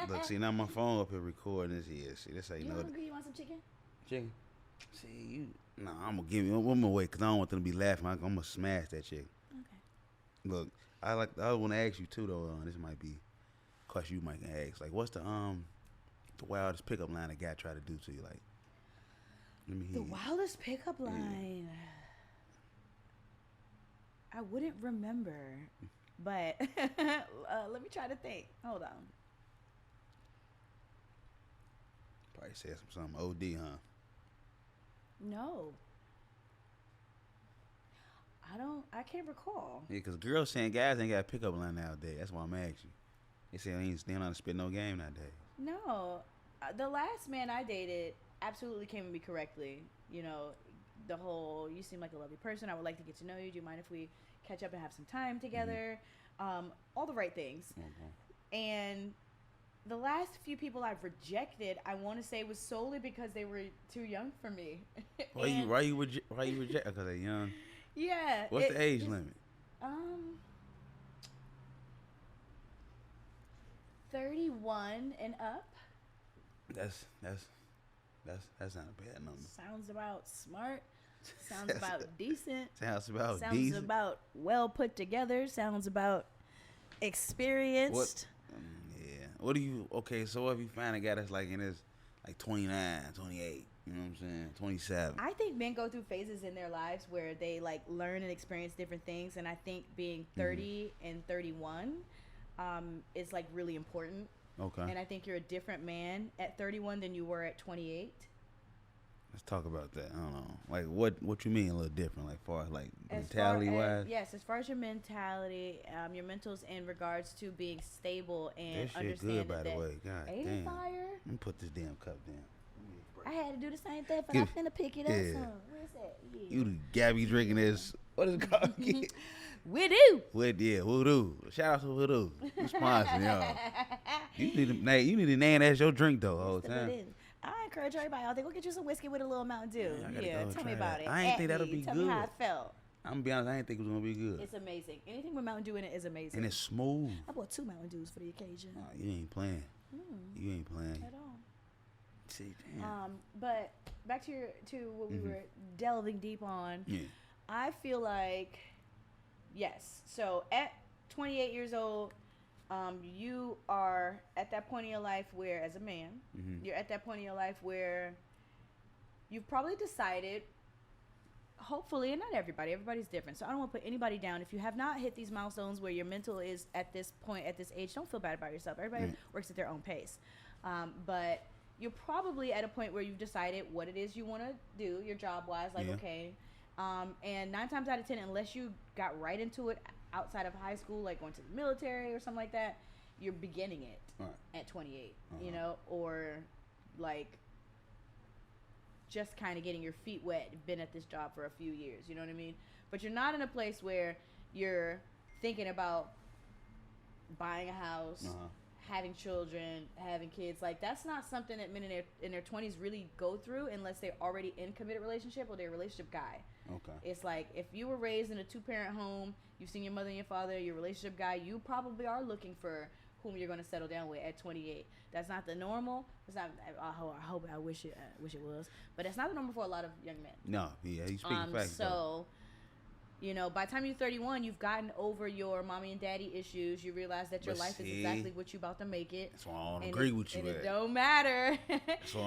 look. See now my phone up here recording this here. See, that's how you know. You want some chicken? Chicken. See you. No, I'm gonna give you one more way because I don't want them to be laughing. I'm gonna smash that chicken. Okay. Look, I want to ask you too though. This might be a question you might ask. Like, what's the wildest pickup line a guy tried to do to you? Like, let me hear. The wildest pickup line. Yeah. I wouldn't remember, but let me try to think. Hold on. Probably said something OD, huh? No. I can't recall. Yeah, because girls saying guys ain't got a pickup line nowadays. That's why I'm asking you. They say they don't know how to spit no game nowadays. No. The last man I dated absolutely came to me correctly. You know, the whole, you seem like a lovely person. I would like to get to know you. Do you mind if we catch up and have some time together? All the right things. And the last few people I've rejected, I want to say, was solely because they were too young for me. Why you reject? Because they're young. Yeah. What's the age limit? 31 and up. That's not a bad number. Sounds about smart. Sounds about decent. Sounds about sounds decent. about well put together. Sounds about experienced. Yeah. What do you? Okay, so if you find a guy that's like in his like 29, 28, you know what I'm saying, 27. I think men go through phases in their lives where they like learn and experience different things, and I think being 30 and 31 is like really important. Okay. And I think you're a different man at 31 than you were at 28. Let's talk about that. I don't know. Like what you mean a little different, like far as like mentality wise? Yes, as far as your mentality, your mentals in regards to being stable and that shit understanding good, by the way. God ain't damn. it fire? Let me put this damn cup down. I had to do the same thing, but I'm finna pick it up. Yeah. Some. Where's that? Yeah. You the Gabby drinking this? What is it called? We do. Voodoo. Shout out to Voodoo. You sponsoring y'all. You need to name that's your drink though the whole time. I encourage everybody out there, go get you some whiskey with a little Mountain Dew. Yeah, Tell me about it. I ain't think that'll be Tell good. me how it felt. I'm gonna be honest, I didn't think it was gonna be good. It's amazing. Anything with Mountain Dew in it is amazing. And it's smooth. I bought 2 Mountain Dews for the occasion. Nah, you ain't playing. You ain't playing. At all. See, damn. But back to what we were delving deep on. Yeah. I feel like, yes. So at 28 years old, you are at that point in your life where, as a man, you're at that point in your life where you've probably decided, hopefully, and not everybody's different, so I don't want to put anybody down. If you have not hit these milestones where your mental is at this point, at this age, don't feel bad about yourself. Everybody works at their own pace. But you're probably at a point where you've decided what it is you want to do, your job-wise, like, okay. And 9 times out of 10, unless you got right into it outside of high school, like going to the military or something like that, you're beginning it at 28, you know, or like just kind of getting your feet wet, been at this job for a few years, you know what I mean? But you're not in a place where you're thinking about buying a house, having children, having kids. Like, that's not something that men in their 20s really go through unless they're already in a committed relationship or they're a relationship guy. Okay. It's like, if you were raised in a 2-parent home, you've seen your mother and your father, you're a relationship guy, you probably are looking for whom you're going to settle down with at 28. That's not the normal. It's not. I wish it was, but it's not the normal for a lot of young men. No, yeah, you speaking facts. So, you know, by the time you're 31, you've gotten over your mommy and daddy issues. You realize that your life is exactly what you're about to make it. That's why I don't agree with you. And it don't matter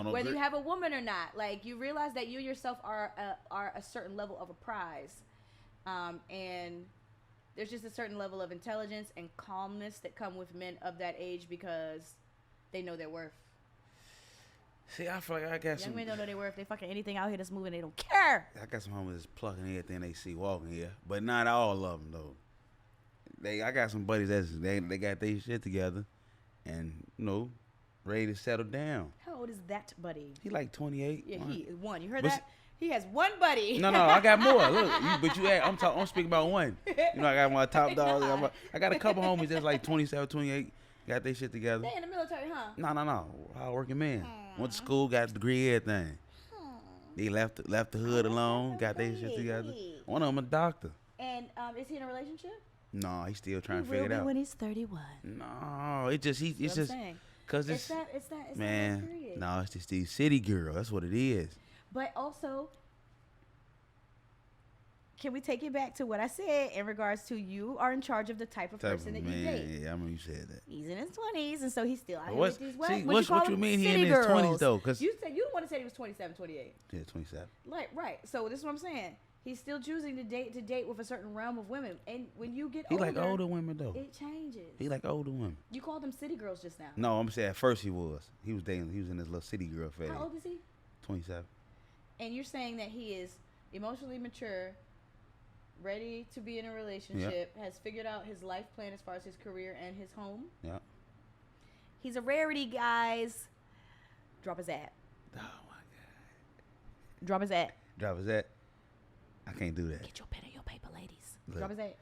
whether you have a woman or not. Like, you realize that you yourself are a certain level of a prize, and there's just a certain level of intelligence and calmness that come with men of that age because they know their worth. See, I feel like I got young men don't know their worth. They fucking anything out here that's moving, they don't care. I got some homies that's plucking everything they see walking here, but not all of them though. I got some buddies they got their shit together, and you know, ready to settle down. How old is that buddy? He like 28. Yeah, he is one. You heard that? He has one buddy. No, I got more. Look, I'm speaking about one. You know, I got my top dog. I got a couple homies that's like 27, 28, got their shit together. They in the military, huh? No. Hard working man. Went to school, got a degree, everything. They left the hood alone, got their shit together. One of them a doctor. And is he in a relationship? No, he's still trying to figure it out. When he's 31. No, it's just because it's man. No, it's just these city girl. That's what it is. But also, can we take it back to what I said in regards to you are in charge of the type of person that you date? Yeah, I remember you said that. He's in his 20s, and so he's still out here with these what you mean he in his 20s though? Cause you said you the one that said he was 27, 28. Yeah, 27. Like, right. So this is what I'm saying. He's still choosing to date with a certain realm of women. And when you get He older, like older women though. it changes. He like older women. You called them city girls just now. No, I'm saying at first he was. He was dating. He was in this little city girl phase. How old is he? 27. And you're saying that he is emotionally mature, ready to be in a relationship, has figured out his life plan as far as his career and his home. Yeah. He's a rarity, guys. Drop his ad. Oh my God. Drop his ad. Drop his ad. I can't do that. Get your pen and your paper, ladies. Look. Drop his ad.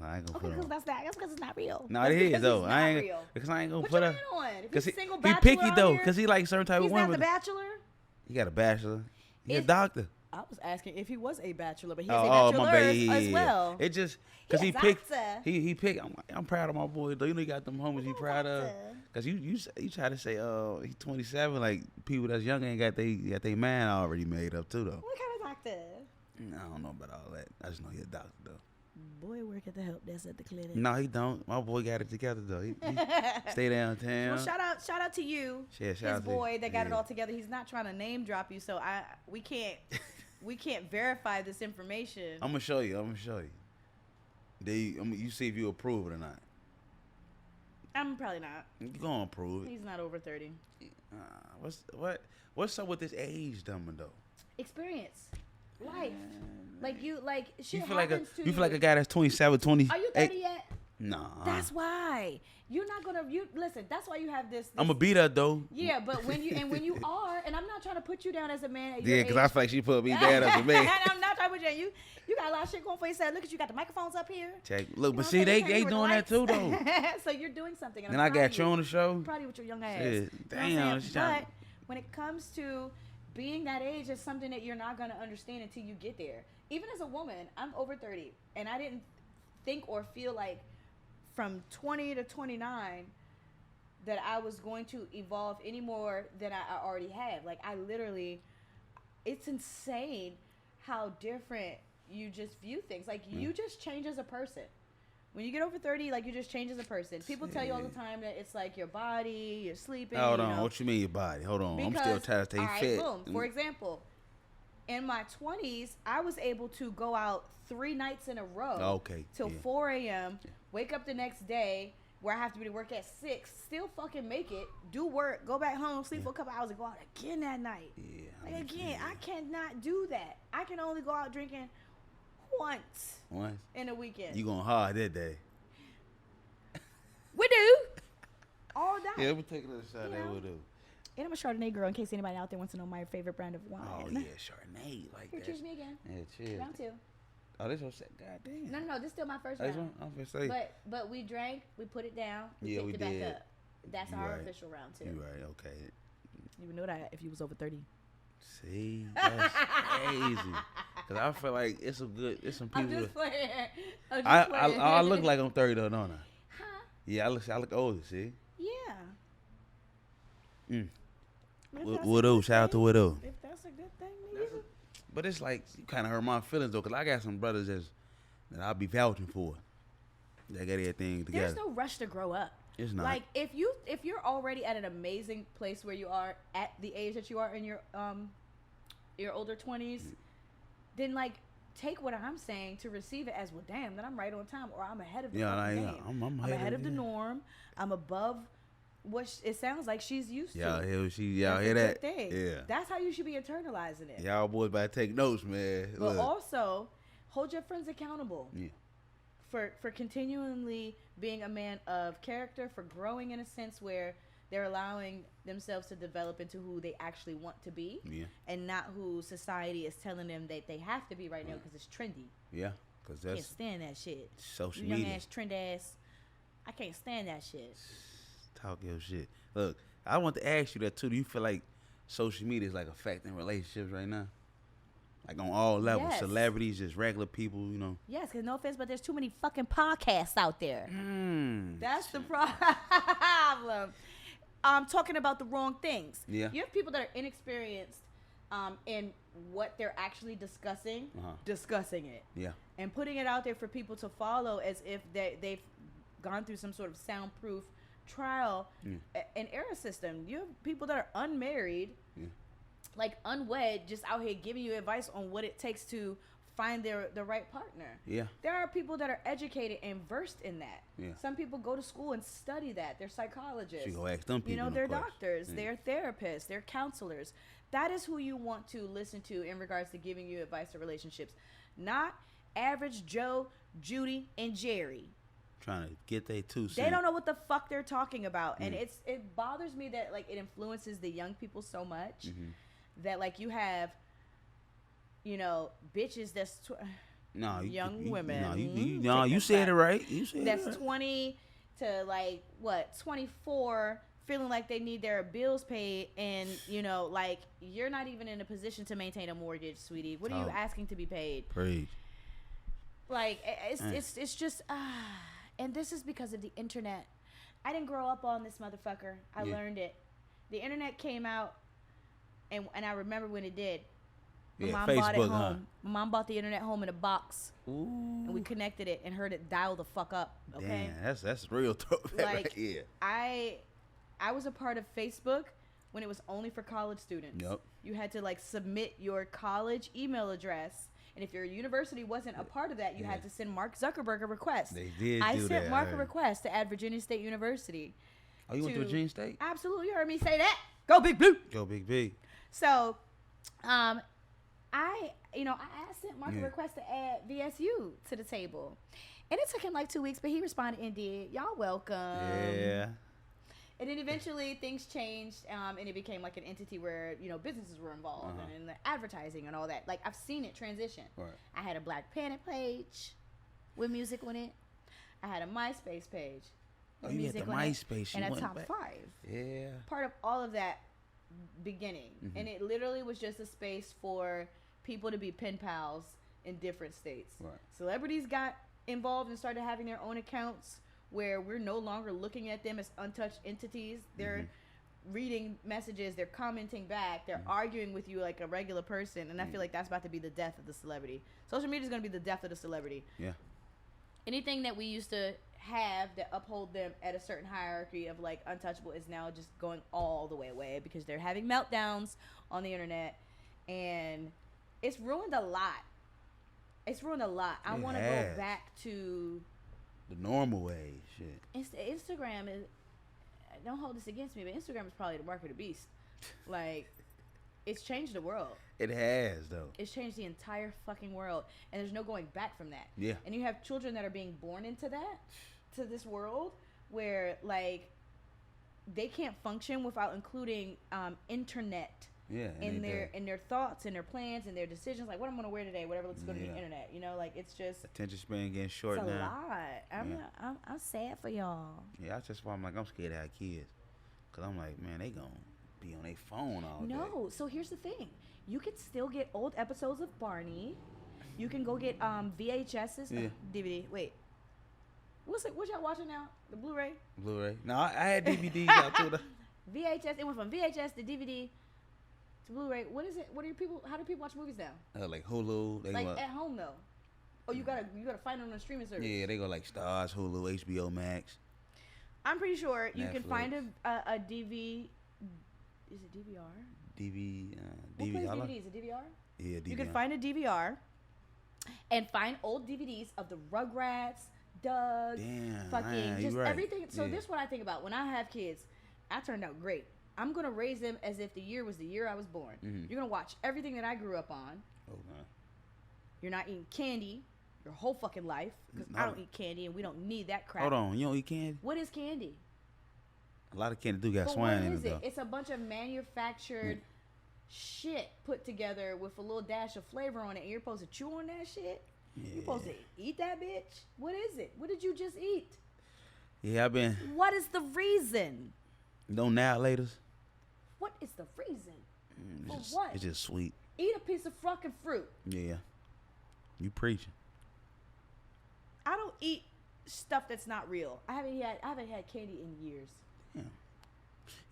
No, I ain't gonna Okay, put because on. that's because it's not real. No, That's it is because though. he's I not ain't real. because I ain't gonna Put put your up. man on. If Cause he's single he bachelor picky out though. here, Cause he like certain type he's of not women. the bachelor. He got a bachelor. He a Is- doctor. I was asking if he was a bachelor, but he has a Oh, bachelor's my baby. as well. It just cause He he a picked. doctor. He picked. I'm proud of my boy though. You know he got them homies he proud of. Doctor. Cause you try to say he's 27 like people that's young ain't got they man already made up too though. What kind of doctor? I don't know about all that. I just know he a doctor though. Boy, work at the help desk at the clinic. No, he don't. My boy got it together though. He stay downtown. Well, shout out to you, Yeah, shout his out to boy you. that got it Yeah. all together. He's not trying to name drop you, so we can't verify this information. I'm gonna show you. You see if you approve it or not. I'm probably not. You gonna approve it? He's not over 30. What's up with this age, dumber though? Experience, life, shit You feel like happens to you feel like a guy that's 27, 20. Are you 30 yet? Nah. That's why you're not gonna. Listen. That's why you have this. I'm gonna beat her though. Yeah, but when you are, and I'm not trying to put you down as a man. At Yeah, your because age. I feel like she put me down as a man. I'm not trying to put you down. You got a lot of shit going for yourself. Look at you got the microphones up here. Check. Look, You know but what see, I'm they saying? With the doing that too though. lights. So you're doing something. And Then I'm I proud got of you on the show. I'm proud of you with your young ass. Shit, You know what I'm damn, saying? she trying- But when it comes to being that age, it's something that you're not gonna understand until you get there. Even as a woman, I'm over 30, and I didn't think or feel like from 20 to 29 that I was going to evolve any more than I already have. Like I literally, it's insane how different you just view things. Like you just change as a person. When you get over 30, like you just change as a person. People tell you all the time that it's like your body, you're sleeping. Hold you on, know, what you mean your body? Hold on, I'm still because, trying to stay all right, fit. boom. For example, in my 20s, I was able to go out 3 nights in a row. Okay, Till yeah. 4 a.m. Wake up the next day where I have to be to work at 6. Still fucking make it. Do work. Go back home. Sleep for a couple hours and go out again that night. Yeah, Like again, I cannot do that. I can only go out drinking once in a weekend. You going hard that day? We do all that. Yeah, we'll take another shot. That know? we'll do. And I'm a Chardonnay girl in case anybody out there wants to know my favorite brand of wine. Oh yeah, Chardonnay like Here, that. cheers me again. Yeah, cheers. Round 2. Oh, this your set. God damn. No, this is still my first That's round. what I'm gonna say. But we drank, we put it down, we Yeah, picked we it back did. up. That's You our right. official round 2. You right? Okay. You would know that if you was over 30. See, that's crazy. Cause I feel like it's some people. I'm just playing. I'm just I playing. I look like I'm 30 though, don't I? Huh? Yeah, I look older. See. Yeah. If that's a Widow, good shout out to thing- Widow. If that's a good thing, me either. But it's like you kind of hurt my feelings though, cause I got some brothers that I'll be vouching for. They got everything together. There's no rush to grow up. It's not. Like if you're already at an amazing place where you are at the age that you are in your older 20s, then like take what I'm saying to receive it as well. Damn, then I'm right on time, or I'm ahead of the fucking game. I'm ahead of the norm. I'm above what it sounds like she's used to. Y'all hear That's hear a good that? thing. Yeah. That's how you should be internalizing it. Y'all boys better take notes, man. But Look. also hold your friends accountable. Yeah. For continually being a man of character, for growing in a sense where they're allowing themselves to develop into who they actually want to be, Yeah. and not who society is telling them that they have to be right now because it's trendy. Yeah. Cause Can't that's stand that shit. social You young media. ass trend ass. I can't stand that shit. Talk your shit. Look, I want to ask you that too. Do you feel like social media is like affecting relationships right now? Like on all levels, Yes. celebrities, just regular people, you know. Yes, because no offense, but there's too many fucking podcasts out there. That's the problem. I'm talking about the wrong things. Yeah. You have people that are inexperienced in what they're actually discussing it, Yeah. and putting it out there for people to follow as if they've gone through some sort of soundproof trial and error system. You have people that are unmarried, like unwed, just out here giving you advice on what it takes to find the right partner. Yeah. There are people that are educated and versed in that. Yeah. Some people go to school and study that. They're psychologists. So you go ask them people. You know, them they're questions. doctors, Yeah. they're therapists, they're counselors. That is who you want to listen to in regards to giving you advice to relationships. Not average Joe, Judy, and Jerry. Trying to get their 2 cents. They don't know what the fuck they're talking about. And it bothers me that like it influences the young people so much that like you have, you know, bitches that's young women. You said it right. You said that's it right. 20 to like what 24, feeling like they need their bills paid, and you know, like you're not even in a position to maintain a mortgage, sweetie. What are you asking to be paid? Preach. Like it's just and this is because of the internet. I didn't grow up on this motherfucker. I learned it. The internet came out, and I remember when it did. My mom bought it home. Huh? My mom bought the internet home in a box. Ooh. And we connected it and heard it dial the fuck up. Okay. Damn, that's real throwback. Like, right here. I was a part of Facebook when it was only for college students. Yep. You had to like submit your college email address, and if your university wasn't a part of that, you had to send Mark Zuckerberg a request. They did. I sent Mark a request to add Virginia State University. Oh, you went to Virginia State? Absolutely, you heard me say that. Go Big Blue. Go Big B. So, I sent Mark a request to add VSU to the table, and it took him like 2 weeks, but he responded and did. Y'all welcome. Yeah. And then eventually things changed, and it became like an entity where, you know, businesses were involved and the advertising and all that. Like, I've seen it transition. Right. I had a Black Planet page with music on it. I had a MySpace page with music on MySpace. it, and a top back. 5. Yeah. Part of all of that beginning. And it literally was just a space for people to be pen pals in different states. Right. Celebrities got involved and started having their own accounts, where we're no longer looking at them as untouched entities. They're reading messages, they're commenting back, they're arguing with you like a regular person, and I feel like that's about to be the death of the celebrity. Social media is going to be the death of the celebrity. Yeah. Anything that we used to have that uphold them at a certain hierarchy of like untouchable is now just going all the way away, because they're having meltdowns on the internet, and it's ruined a lot. I want to go back to the normal way. Shit. Instagram is, don't hold this against me, but Instagram is probably the mark of the beast. Like, it's changed the world. It has, though. It's changed the entire fucking world, and there's no going back from that. Yeah. And you have children that are being born into that, to this world, where like they can't function without including internet. Yeah, in their thoughts and their plans and their decisions, like what I'm gonna wear today, whatever looks good on the internet. You know, like it's just attention span getting short it's a now. lot. I'm sad for y'all. Yeah, that's just why I'm like, I'm scared to have kids, cause I'm like, man, they gonna be on their phone all day. No, so here's the thing: you can still get old episodes of Barney. You can go get VHSs, DVD. Wait, what y'all watching now? The Blu-ray. No, I had DVDs out too. VHS. It went from VHS to DVD. Blu-ray. What is it? How do people watch movies now? Like Hulu. They like go, at home though. Oh, you gotta find it on a streaming service. Yeah, they go like Stars, Hulu, HBO Max. I'm pretty sure you can Netflix. find a DV. Is it DVR? DVR. What plays DVDs? A DVR? Yeah, DVR. You can find a DVR and find old DVDs of the Rugrats, Doug, fucking just everything. So this is what I think about when I have kids. I turned out great. I'm going to raise them as if the year was the year I was born. You're going to watch everything that I grew up on. Okay. You're not eating candy your whole fucking life, because I don't eat candy and we don't need that crap. Hold on. You don't eat candy? What is candy? A lot of candy do got But swine in what is it, though. It's a bunch of manufactured shit put together with a little dash of flavor on it, and you're supposed to chew on that shit? Yeah. You're supposed to eat that bitch? What is it? What did you just eat? Yeah, I've been... What is the reason? No now laters. What is the reason? What? It's just sweet. Eat a piece of fucking fruit. Yeah. You preaching. I don't eat stuff that's not real. I haven't had candy in years. Yeah.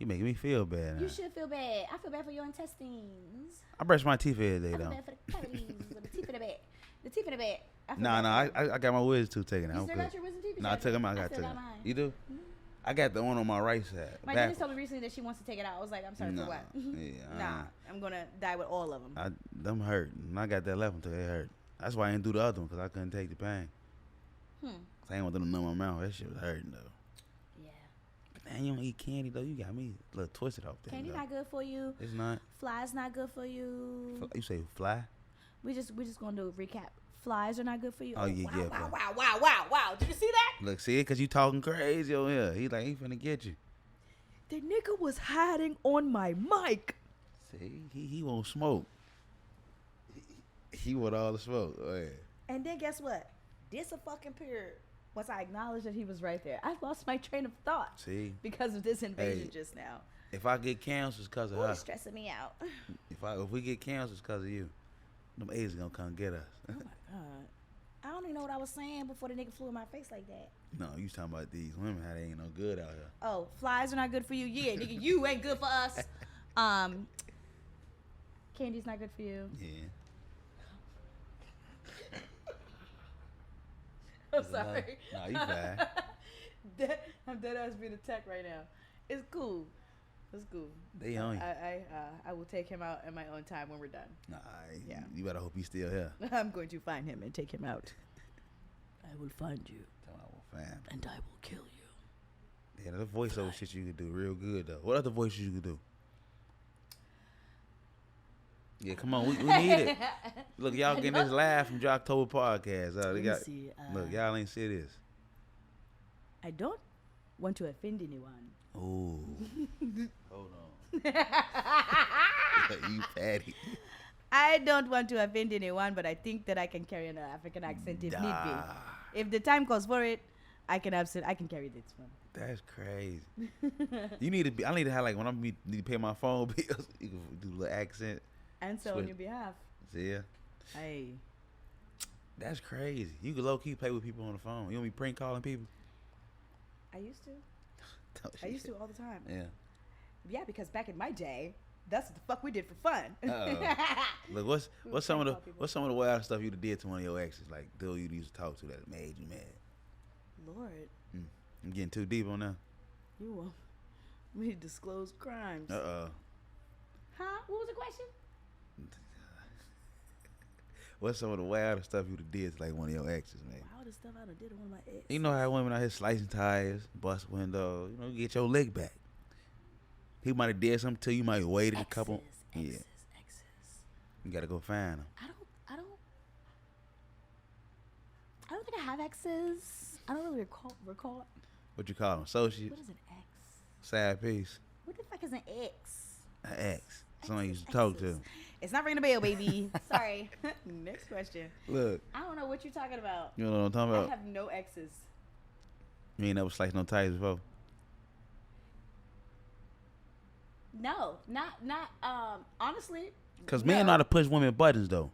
You making me feel bad now. You should feel bad. I feel bad for your intestines. I brush my teeth every day, I feel though. bad for the cavities with the teeth in the back. The teeth in the back. I got my wisdom tooth taken out. You still got your wisdom teeth? No, I took them out. I took them. You do? Mm-hmm. I got the one on my right side. My dentist told me recently that she wants to take it out. I was like, I'm sorry, for what? Yeah, nah, I'm going to die with all of them. Them hurt. I got that left one, it hurt. That's why I didn't do the other one, because I couldn't take the pain. Hmm. I ain't want them to numb my mouth. That shit was hurting, though. Yeah. But man, you don't eat candy, though. You got me a little twisted off there. Candy though. not good for you. It's not. Flies not good for you. You say fly? We just gonna do a recap. Flies are not good for you. Oh, yeah, wow, yeah, wow, bro. wow. Did you see that? Look, see it? Because you talking crazy over here. He like, he finna get you. The nigga was hiding on my mic. See, he won't smoke. He want all the smoke. Oh, yeah. And then guess what? This a fucking period. Once I acknowledged that he was right there, I lost my train of thought. See? Because of this invasion Hey. just now. If I get canceled, it's because of Ooh, her. it's stressing me out. If we get canceled, it's because of you. Them A's gonna come get us. Oh my god. I don't even know what I was saying before the nigga flew in my face like that. No, you talking about these women, how they ain't no good out here. Oh, flies are not good for you. Yeah, nigga, you ain't good for us. Candy's not good for you. Yeah. I'm sorry. Nah, you fine. I'm dead ass being attacked right now. It's cool. It's cool. They on you. I will take him out at my own time when we're done. Nah, Yeah. you better hope he's still here. I'm going to find him and take him out. I will find you. Tell him I will find him. And I will kill you. Yeah, the voiceover shit you could do real good though. What other voices you could do? Yeah, come on, we need it. Look, y'all getting this live from Jocktober podcast. They Let me got, see. look, y'all ain't see this. I don't want to offend anyone. Ooh. Hold on. You fatty. I don't want to offend anyone, but I think that I can carry an African accent if need be. If the time calls for it, I can carry this one. That's crazy. You need to be. I need to have like when I need to pay my phone bills. You can do a little accent. Answer on your behalf. See ya. Hey. That's crazy. You can low key play with people on the phone. You don't be prank calling people. I used to. Oh, I used to all the time. Yeah. Yeah, because back in my day, that's what the fuck we did for fun. Look, what's some of the wild stuff you did to one of your exes, like dude you used to talk to that made you mad? Lord, I'm getting too deep on that. you want me to disclose crimes? Huh? What was the question? What's some of the wildest stuff you did to like one of your exes, man? Wildest stuff I done did to one of my exes. You know how women out here slicing tires, bust windows, you know, get your leg back. He might have did something to you, might have waited a couple. Exes. You gotta go find them. I don't think I have exes. I don't really recall. What you call them? Associate? What is an ex? Side piece? What the fuck is an ex? An ex. Someone you used to talk to. It's not ringing a bell, baby. Sorry. Next question. Look. I don't know what you're talking about. You know what I'm talking about? I have no exes. You ain't never sliced no tires before? No, not honestly. Because men know how to push women buttons, though.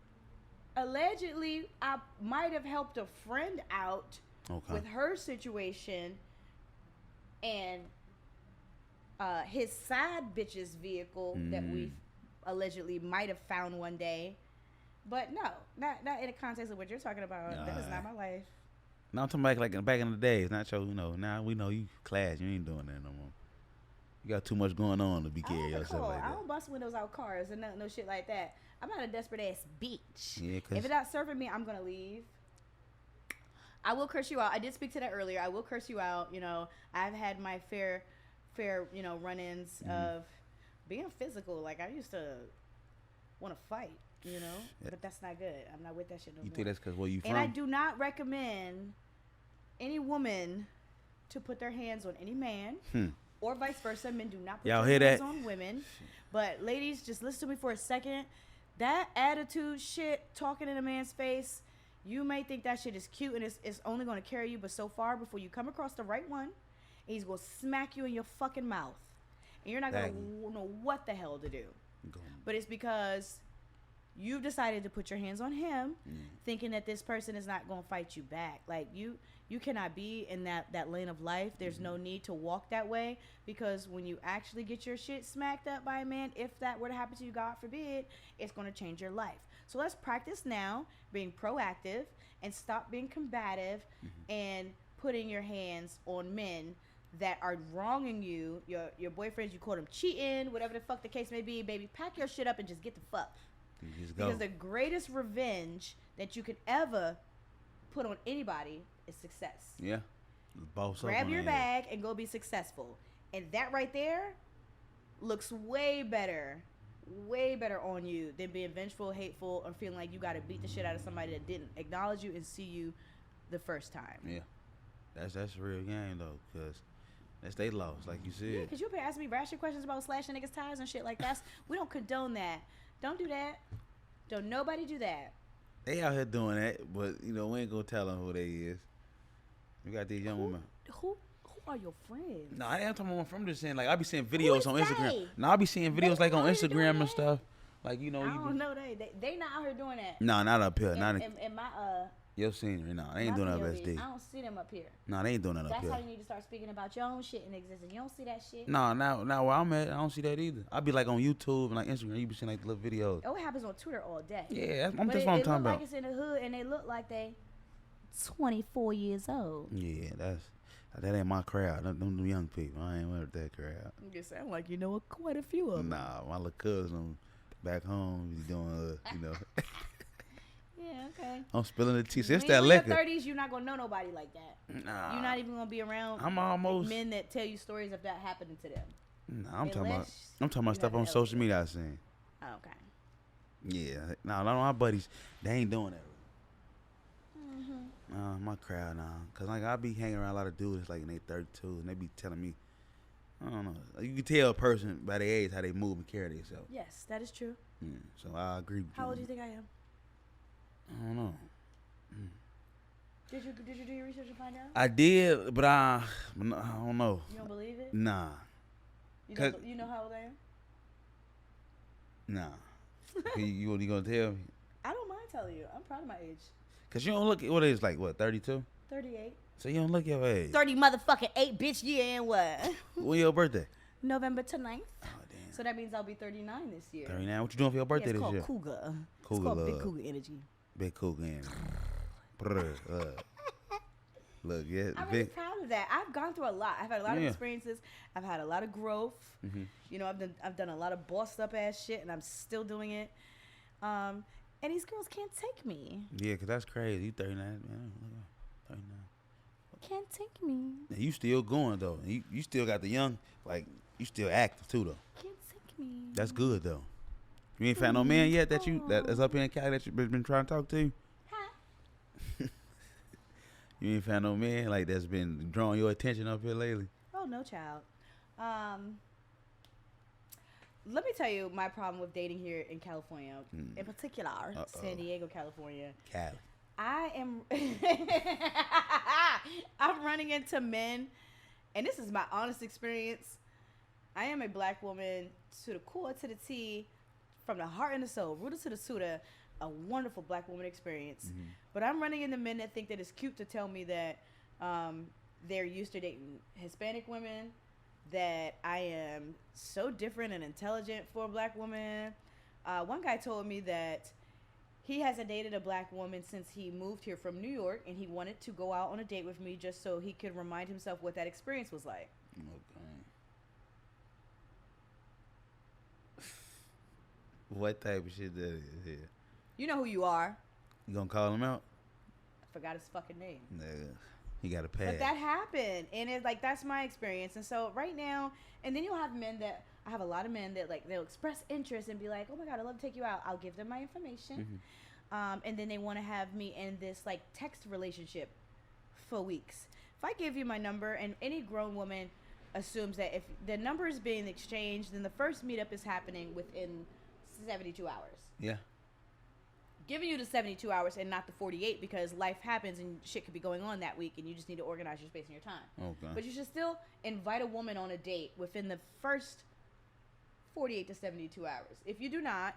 Allegedly, I might have helped a friend out with her situation and his side bitch's vehicle that we allegedly might have found one day. But no, not in the context of what you're talking about. That is not my life. No, I'm talking about like back in the days. Not your, now we know you class. You ain't doing that no more. You got too much going on to be carrying yourself like that. I don't bust windows out cars and no shit like that. I'm not a desperate ass bitch. Yeah, if it's not serving me, I'm gonna leave. I will curse you out. I did speak to that earlier. I will curse you out. I've had my fair, run-ins of being physical. Like I used to want to fight, but that's not good. I'm not with that shit no more. You think that's because where you from? And I do not recommend any woman to put their hands on any man. Or vice versa. Men do not put their hands on women. But ladies, just listen to me for a second. That attitude shit, talking in a man's face, you may think that shit is cute and it's only going to carry you, but so far before you come across the right one, he's going to smack you in your fucking mouth. And you're not going to know what the hell to do. But it's because you've decided to put your hands on him, thinking that this person is not going to fight you back. Like, you cannot be in that lane of life. There's no need to walk that way, because when you actually get your shit smacked up by a man, if that were to happen to you, God forbid, it's going to change your life. So let's practice now being proactive and stop being combative and putting your hands on men that are wronging you. Your boyfriends, you call them cheating, whatever the fuck the case may be. Baby, pack your shit up and just get the fuck. You just go. Because the greatest revenge that you could ever put on anybody is success. Yeah. Boss up Grab on your their head. bag and go be successful. And that right there looks way better on you than being vengeful, hateful, or feeling like you got to beat the shit out of somebody that didn't acknowledge you and see you the first time. Yeah. That's a real game, though, because that's they loss, like you said. Yeah, because you been asking me rational questions about slashing niggas' tires and shit like that. We don't condone that. Don't do that. Don't nobody do that. They out here doing that, but, you know, we ain't going to tell them who they is. We got these young women. Who are your friends? No, I ain't talking about from just saying, like, I be seeing videos on Instagram. They? No, I be seeing videos, like, on out here doing Instagram and that? stuff. Like, you know. I don't know. They not out here doing that. No, not up here. Not in my your scenery. No, they ain't my doing that POV, SD. I don't see them up here. No, they ain't doing that up That's here. how you need to start speaking about your own shit in existence. You don't see that shit. No, now where I'm at, I don't see that either. I be like on YouTube and like Instagram, you be seeing like the little videos. Oh, it happens on Twitter all day. Yeah, that's But what I'm it talking look about. like it's in the hood, and they look like they 24 years old. Yeah, that ain't my crowd. Them young people. I ain't with that crowd. You sound like you know quite a few of them. Nah, my little cousin back home, he's doing, you know. Yeah, okay. I'm spilling the tea. It's When that you in liquor. your 30s, you're not gonna know nobody like that. Nah, You're not even gonna be around I'm almost. men that tell you stories of that happening to them. Nah, I'm talking about Unless stuff you on have social media I seen. Oh, okay. Yeah, no, my buddies, they ain't doing that. Mm-hmm. My crowd now, cause like I be hanging around a lot of dudes like in they 32, and they be telling me, I don't know, like, you can tell a person by their age how they move and carry themselves. Yes, that is true. Yeah, so I agree with you. How old do you think I am? I don't know. Did you do your research and find out? I did, but I don't know. You don't believe it? Nah, You know how old I am? nah. you gonna tell me? I don't mind telling you. I'm proud of my age. Cause you don't look. What is like? What 32? 38. So you don't look your age. 30 motherfucking 8, bitch. Yeah, and what? When your birthday? November 9th. Oh damn. So that means I'll be 39 this year. 39. What you doing for your birthday It's this called year? Cougar. It's Cougar called Big love. Cougar energy. Big cougar in. Look, yeah, I'm really big. proud of that. I've gone through a lot. I've had a lot of Yeah. experiences. I've had a lot of growth. Mm-hmm. You know, I've done a lot of bossed up ass shit, and I'm still doing it. And these girls can't take me. Yeah, cause that's crazy. You 39, man. 39. Can't take me. Now, you still going though. You still got the young, like you still active too though. Can't take me. That's good though. You ain't found no man yet that is up here in Cali that you been trying to talk to. Huh? You ain't found no man like that's been drawing your attention up here lately. Oh, no, child. Let me tell you my problem with dating here in California, in particular, San Diego, California. Cali. I am I'm running into men, and this is my honest experience. I am a black woman to the core, to the T, from the heart and the soul, rooted to the Suda, a wonderful black woman experience. Mm-hmm. But I'm running into men that think that it's cute to tell me that they're used to dating Hispanic women, that I am so different and intelligent for a black woman. One guy told me that he hasn't dated a black woman since he moved here from New York, and he wanted to go out on a date with me just so he could remind himself what that experience was like. Okay. What type of shit that is here? You know who you are. You gonna call him out? I forgot his fucking name. Nigga, he got a pad. But that happened, and it's like that's my experience. And so right now, and then you'll have men that I have a lot of men that like they'll express interest and be like, "Oh my God, I'd love to take you out." I'll give them my information, and then they want to have me in this like text relationship for weeks. If I give you my number, and any grown woman assumes that if the number is being exchanged, then the first meetup is happening within 72 hours. Yeah. Giving you the 72 hours and not the 48 because life happens and shit could be going on that week and you just need to organize your space and your time. Okay. But you should still invite a woman on a date within the first 48 to 72 hours. If you do not,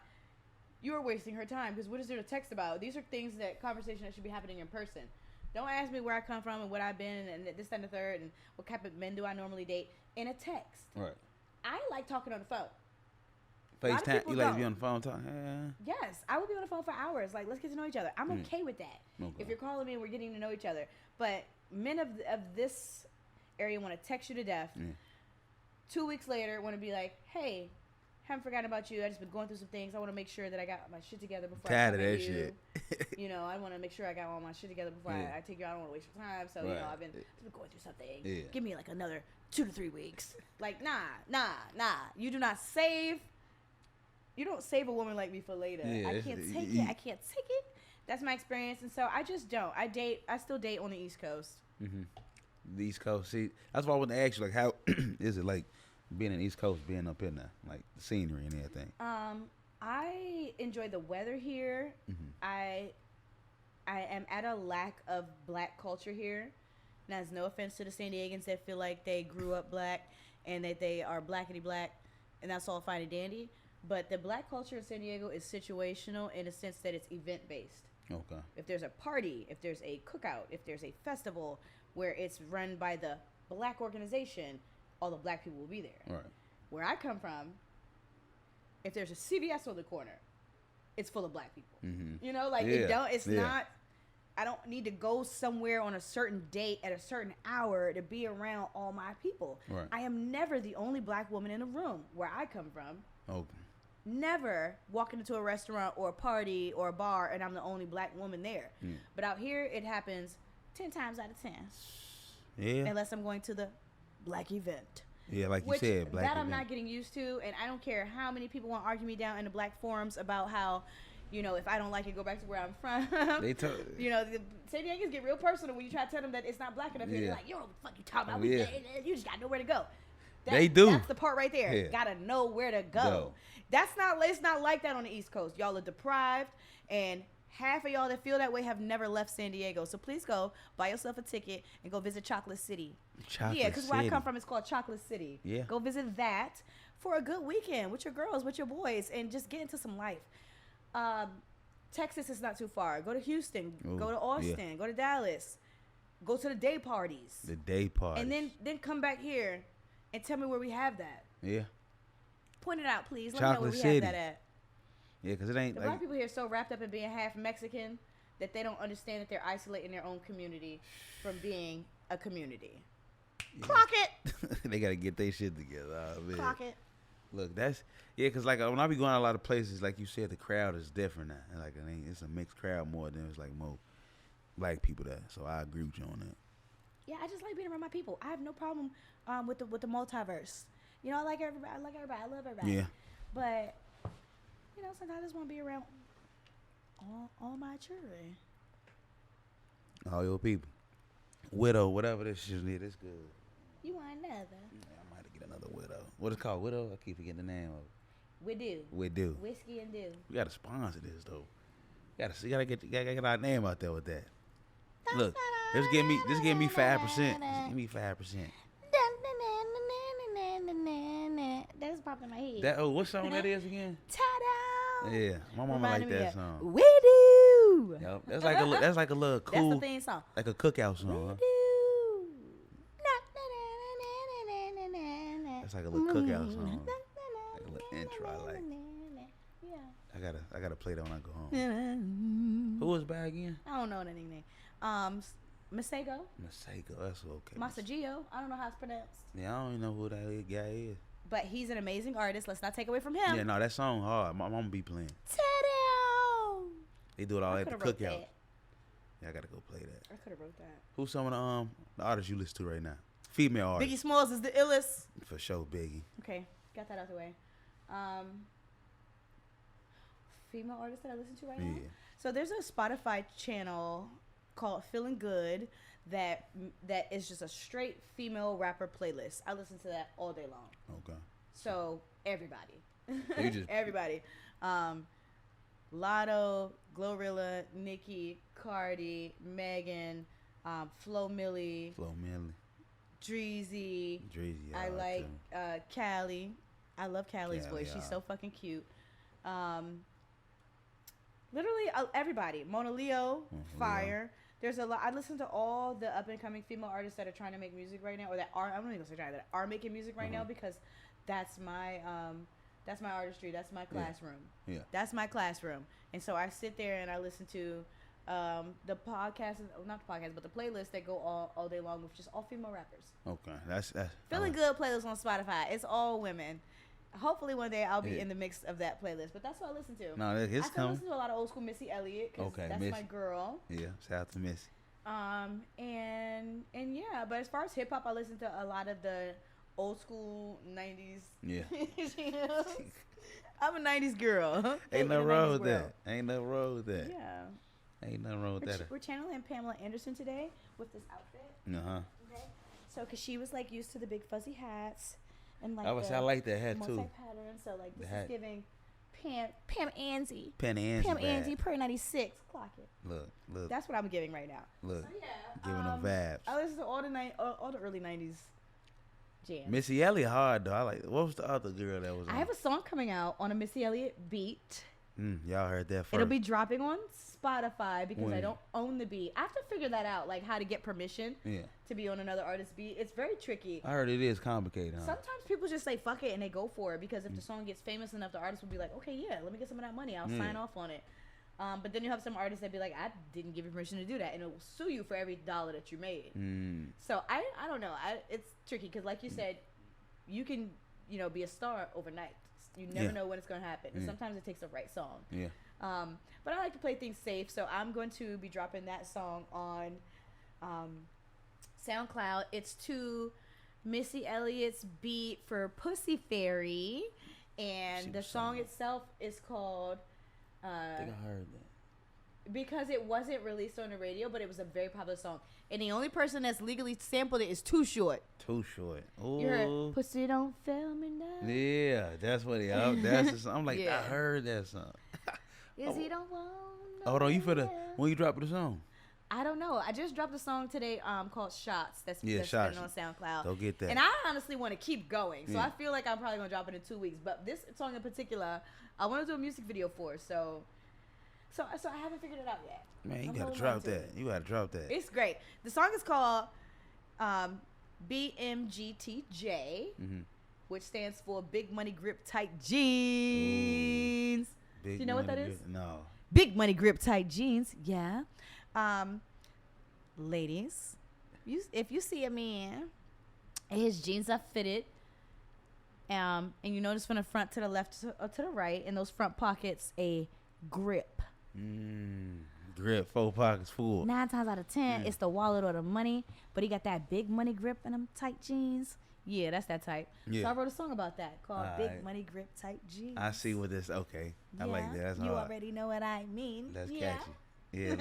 you are wasting her time because what is there to text about? These are things conversation that should be happening in person. Don't ask me where I come from and what I've been and this, that, and the third and what type of men do I normally date in a text. Right. I like talking on the phone. FaceTime. You like to be don't. on the phone talking? Yes, I would be on the phone for hours. Like, let's get to know each other. I'm okay with that. Okay. If you're calling me and we're getting to know each other. But men of this area want to text you to death. Yeah. 2 weeks later, want to be like, hey, haven't forgotten about you. I just been going through some things. I want to make sure that I got my shit together before Tired I of come that at you. shit. You know, I want to make sure I got all my shit together before I take you out. I don't want to waste your time. So, you know, I've been going through something. Yeah. Give me like another 2 to 3 weeks. Like, nah. You do not save. You don't save a woman like me for later. Yeah, I can't take it. I can't take it. That's my experience. And so I just don't. I still date on the East Coast. Mm-hmm. The East Coast. See, that's why I wanted to ask you, like, how is it like being in the East Coast, being up in there, like the scenery and everything? I enjoy the weather here. Mm-hmm. I am at a lack of black culture here. Now, there's no offense to the San Diegans that feel like they grew up black and that they are blackity black, and that's all fine and dandy. But the black culture in San Diego is situational in a sense that it's event based. Okay. If there's a party, if there's a cookout, if there's a festival where it's run by the black organization, all the black people will be there. Right. Where I come from, if there's a CVS on the corner, it's full of black people. Mm-hmm. You know, like it's not. I don't need to go somewhere on a certain date at a certain hour to be around all my people. Right. I am never the only black woman in a room where I come from. Okay. Never walking into a restaurant or a party or a bar and I'm the only black woman there. Mm. But out here, it happens 10 times out of 10. Yeah. Unless I'm going to the black event. Yeah, like you said, black event. That I'm not getting used to, and I don't care how many people want to argue me down in the black forums about how, you know, if I don't like it, go back to where I'm from. You know, the San Diegans get real personal when you try to tell them that it's not black enough here. They're like, you know what the fuck you talking about? You just got to know where to go. They do. That's the part right there. Yeah. Gotta know where to go. It's not like that on the East Coast. Y'all are deprived, and half of y'all that feel that way have never left San Diego. So please go buy yourself a ticket and go visit Chocolate City. Because where I come from, it's called Chocolate City. Yeah. Go visit that for a good weekend with your girls, with your boys, and just get into some life. Texas is not too far. Go to Houston. Go to Austin. Go to Dallas. Go to the day parties. The day parties. And then come back here and tell me where we have that. Yeah. Point it out, please. Let Chocolate me know where City. we have that at. Yeah, because it ain't the black people here are so wrapped up in being half Mexican that they don't understand that they're isolating their own community from being a community. Yeah. Clock it. They got to get their shit together. Oh, man. Clock it. Look, because like when I be going to a lot of places, like you said, the crowd is different now. And like it's a mixed crowd more than it's like more black people there. So I agree with you on that. Yeah, I just like being around my people. I have no problem with the multiverse. You know, I like everybody. I love everybody. Yeah. But you know, sometimes I just want to be around all my children. All your people. Widow, whatever this shit is, it's good. You want another? Yeah, I might get another widow. What is it called? Widow? I keep forgetting the name of it. We do. Whiskey and do. We gotta sponsor this though. Gotta get our name out there with that. Look, just give me 5%. Just give me 5%. That's popped in my head. What song that is again? Ta-da! Yeah, my mama like that song. We do. Yep, that's like a little cool. That's the theme song. Like a cookout song. That's like a little cookout song. Like a little intro. I like. Yeah. I gotta play that when I go home. Who was back again? I don't know that name. Masego. That's okay. Masagio. I don't know how it's pronounced. Yeah, I don't even know who that guy is. But he's an amazing artist. Let's not take away from him. Yeah, no, that song hard. My mama be playing. Ta-da! They do it all at the cookout. Yeah, I gotta go play that. I could have wrote that. Who's some of the artists you listen to right now? Female artists. Biggie Smalls is the illest. For sure, Biggie. Okay, got that out the way. Female artists that I listen to right now. So there's a Spotify channel called Feeling Good that is just a straight female rapper playlist. I listen to that all day long. Okay. So everybody. Everybody. Lotto, Glorilla, Nicki, Cardi, Megan, Flo Milli, Dreezy. I like Callie. I love Callie's voice. She's so fucking cute. Literally everybody. Mona Leo, fire. There's a lot. I listen to all the up and coming female artists that are trying to make music right now, or that are. I'm not even gonna say trying, that are making music right now, because that's my artistry. That's my classroom. Yeah. That's my classroom. And so I sit there and I listen to the podcast, not the podcast, but the playlists that go all day long with just all female rappers. Okay, that's Feeling Good playlist on Spotify. It's all women. Hopefully one day I'll be Yeah. in the mix of that playlist. But that's what I listen to. No, I it's still coming. listen to a lot of old school Missy Elliott. 'Cause Okay, that's Missy. my girl. Yeah, shout out to Missy. And yeah, but as far as hip hop, I listen to a lot of the old school 90s. Yeah. You know? I'm a 90s girl. Ain't In no the wrong 90s with world. that. Ain't no wrong with that. Yeah. Ain't nothing wrong with that. We're channeling Pamela Anderson today with this outfit. Uh-huh. Okay. So, because she was like used to the big fuzzy hats and like I like that hat too. multi-pattern. So, like, this The hat. is giving Pam Anzie. Penny Angie. Pam bad. Angie per 96. Clock it. Look, That's what I'm giving right now. look. So, yeah. Giving them vibes. I listen to all the early 90s jams. Missy Elliott hard though. I like. What was the other girl that was on? I have a song coming out on a Missy Elliott beat. Y'all heard that first. It'll be dropping on Spotify because I When? don't own the beat. I have to figure that out, like how to get permission Yeah. to be on another artist's beat. It's very tricky. I heard it is complicated. Huh? Sometimes people just say fuck it and they go for it because if the song gets famous enough, the artist will be like, okay, yeah, let me get some of that money. I'll sign off on it. But then you have some artists that be like, I didn't give you permission to do that, and it will sue you for every dollar that you made. So I don't know. It's tricky because, like you said, you can be a star overnight. You never know when it's gonna happen, and sometimes it takes the right song. Yeah. But I like to play things safe, so I'm going to be dropping that song on SoundCloud. It's to Missy Elliott's beat for Pussy Fairy, and the song itself is called. I think I heard that. Because it wasn't released on the radio, but it was a very popular song, and the only person that's legally sampled it is Too Short. Too Short. Ooh. You heard Pussy Don't Fail Me Now. Yeah, that's what he. That's the song. I'm like, Yeah. I heard that song. Is he don't want Hold on, you nobody finna else? when you drop the song? I don't know. I just dropped a song today called Shots. That's Shots. been on SoundCloud. Go get that. And I honestly want to keep going. So Yeah. I feel like I'm probably going to drop it in 2 weeks. But this song in particular, I want to do a music video for. So I haven't figured it out yet. Man, you I'm gotta holding drop on to that. it. You gotta drop that. It's great. The song is called BMGTJ, which stands for Big Money Grip Tight Jeans. Big Do you know what that money is? grip- No. Big Money Grip Tight Jeans. Yeah. Ladies, if you see a man and his jeans are fitted, and you notice from the front to the left or to the right, in those front pockets, a grip. Grip, 4 pockets full. 9 times out of 10, it's the wallet or the money, but he got that big money grip in them tight jeans. Yeah, that's that type. Yeah. So I wrote a song about that called Big Alright. Money Grip Tight Jeans. I see what this. Okay, I like that. That's you hard. already know what I mean. That's yeah. catchy. Yeah, look,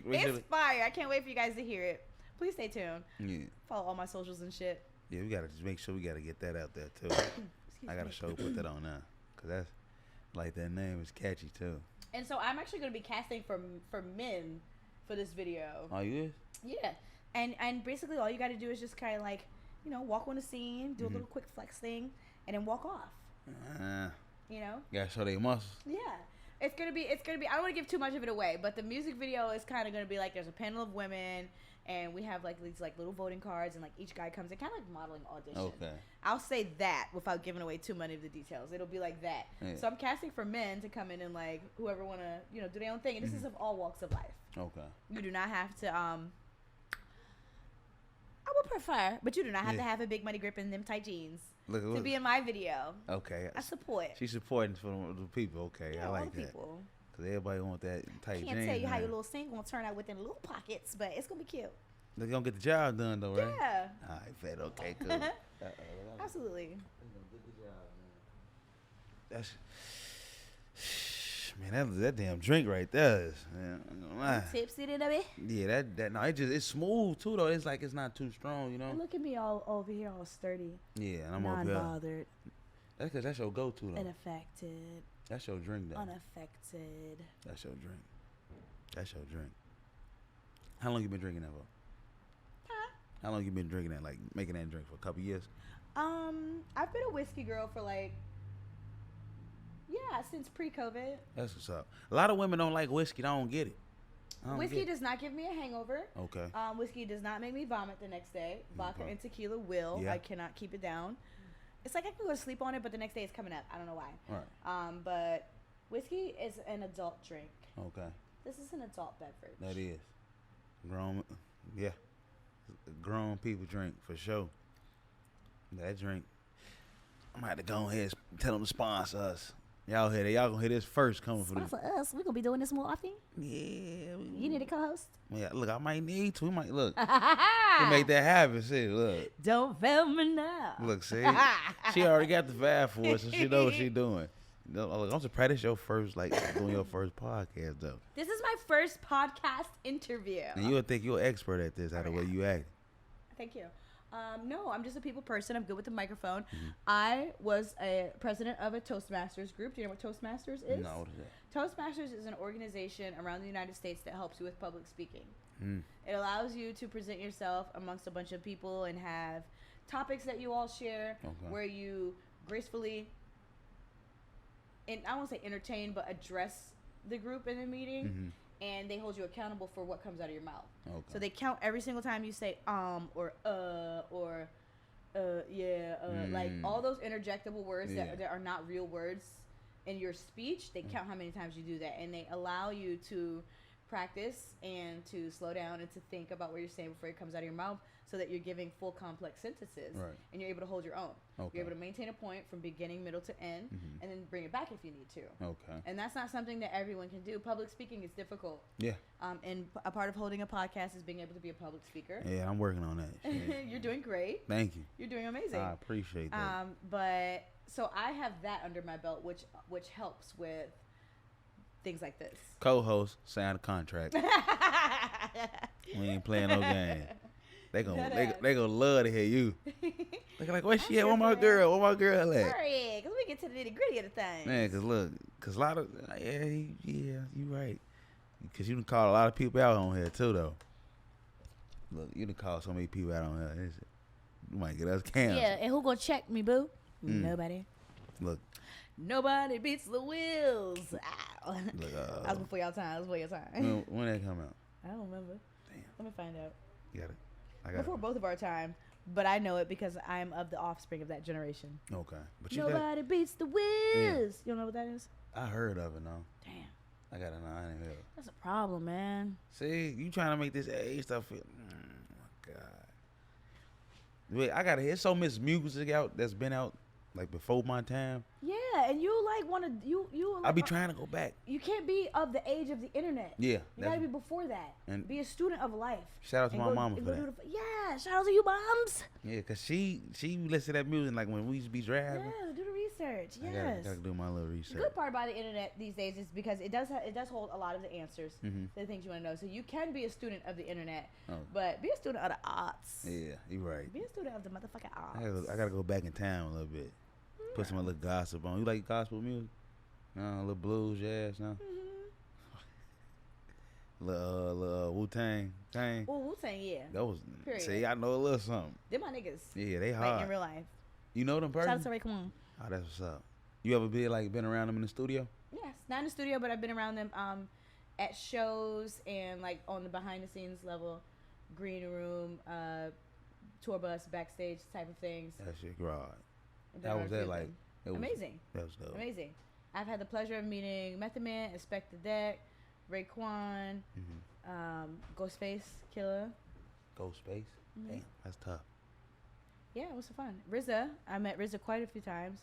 make sure. It's fire. I can't wait for you guys to hear it. Please stay tuned. Yeah, Follow all my socials and shit. yeah, we gotta just make sure we gotta get that out there too. I gotta put that on now, cause that's like that name is catchy too. And so I'm actually going to be casting for men for this video. Oh, you is? Yeah. And basically all you got to do is just kind of like, walk on the scene, do a little quick flex thing, and then walk off. You know? Gotta show their muscles. Yeah. It's gonna be. I don't want to give too much of it away, but the music video is kind of gonna be like there's a panel of women, and we have like these like little voting cards, and like each guy comes in, kind of like modeling audition. Okay. I'll say that without giving away too many of the details. It'll be like that. Yeah. So I'm casting for men to come in and like whoever wanna do their own thing, and this is of all walks of life. Okay. You do not have to. I would prefer, but you do not have to have a big money grip in them tight jeans to be in my video. Okay. I support. She's supporting for the people. Okay, Yeah, I all like the that. people. Cause everybody want that tight Can't jeans. tell you how man. your little scene gonna turn out within little pockets, but it's gonna be cute. They're gonna get the job done though, right? Yeah, All right, fat. Okay, cool. absolutely. That's man, that damn drink right there is, man. I'm gonna lie. Tipsy today. Yeah, that no, it's smooth too though. It's like it's not too strong, you know. Look at me all over here, all sturdy, Yeah, and I'm over here. non-bothered, That's cause that's your go-to though. unaffected, That's your drink though. unaffected. That's your drink. That's your drink. How long you been drinking that for? Huh? How long you been drinking that? Like making that drink for a couple years? I've been a whiskey girl for like, since pre-COVID. That's what's up. A lot of women don't like whiskey. They don't get it. I don't Whiskey get it. does not give me a hangover. Okay. Whiskey does not make me vomit the next day. Vodka Okay. and tequila will. Yeah. I cannot keep it down. It's like I can go to sleep on it, but the next day it's coming up. I don't know why. Right. But whiskey is an adult drink. Okay. This is an adult beverage. That is. Grown, yeah. Grown people drink for sure. That drink. I'm gonna have to go ahead and tell them to sponsor us. Y'all gonna hear this first coming from Sponsor us. We gonna be doing this more often. Yeah. You need a co-host. Yeah, look, I might need to. We might look. We make that happen. See, look. Don't fail me now. Look, see, she already got the vibe for us, so she know what she doing. Look, I'm surprised it's your first, doing your first podcast though. This is my first podcast interview. And you would think you're an expert at this, out of the way you act. Thank you. No, I'm just a people person. I'm good with the microphone. I was a president of a Toastmasters group. Do you know what Toastmasters is? No, what is that? Toastmasters is an organization around the United States that helps you with public speaking. It allows you to present yourself amongst a bunch of people and have topics that you all share where you gracefully, and I won't say entertain, but address the group in a meeting. And they hold you accountable for what comes out of your mouth. So they count every single time you say or yeah, like all those interjectable words that are not real words in your speech. They count how many times you do that, and they allow you to practice and to slow down and to think about what you're saying before it comes out of your mouth, so that you're giving full complex sentences, and you're able to hold your own. You're able to maintain a point from beginning, middle to end, and then bring it back if you need to. And that's not something that everyone can do. Public speaking is difficult. Yeah. And a part of holding a podcast is being able to be a public speaker. Yeah, I'm working on that. You're doing great. Thank you. You're doing amazing. I appreciate that. But so I have that under my belt, which helps with things like this. Co-host, sign a contract. We ain't playing no game. They gonna love to hear you. They like, where she at? Where my girl? Where my girl at? Hurry, because we get to the nitty gritty of the thing. Man, cause a lot of you right. Cause you done call a lot of people out on here too, though. Look, you done call so many people out on here. You might get us canceled. Yeah, and who gonna check me, boo? Nobody. Look. Nobody beats the wheels. Ow. Look, that was before y'all time. When that come out? I don't remember. Damn. Let me find out. You got it. Before both of our time, but I know it because I'm of the offspring of that generation. Okay. But Nobody beats the whiz. Yeah. You don't know what that is? I heard of it, no. Damn. I gotta know. I didn't hear it. That's a problem, man. See, you trying to make this age stuff feel. My God. Wait, I gotta hear so much music out that's been out like before my time. Yeah, and you like want to you. Like, I be trying to go back. You can't be of the age of the internet. Yeah, you gotta be before that. And be a student of life. Shout out to my mama for that. Yeah, shout out to you, moms. Yeah, cause she listens to that music like when we used to be driving. Yeah, do the research. Yes, I gotta do my little research. The good part about the internet these days is because it does hold a lot of the answers, the things you want to know. So you can be a student of the internet, but be a student of the arts. Yeah, you're right. Be a student of the motherfucking arts. I gotta go back in time a little bit. Put some little gossip on. You like gospel music? No, a little blues, jazz, no? Little Wu-Tang. Oh, Wu-Tang, yeah. That was, period. See, I know a little something. They're my niggas. Yeah, they hard. Like in real life. You know them person? Shout out to Ray, come on. Oh, that's what's up. You ever been around them in the studio? Yes, not in the studio, but I've been around them at shows and like on the behind the scenes level, green room, tour bus, backstage type of things. That shit right. That was that like amazing. That was dope. Amazing. I've had the pleasure of meeting Method Man, Inspect the Deck, Raekwon, Ghostface, Killer. Ghostface? Damn, that's tough. Yeah, it was fun. RZA, I met RZA quite a few times.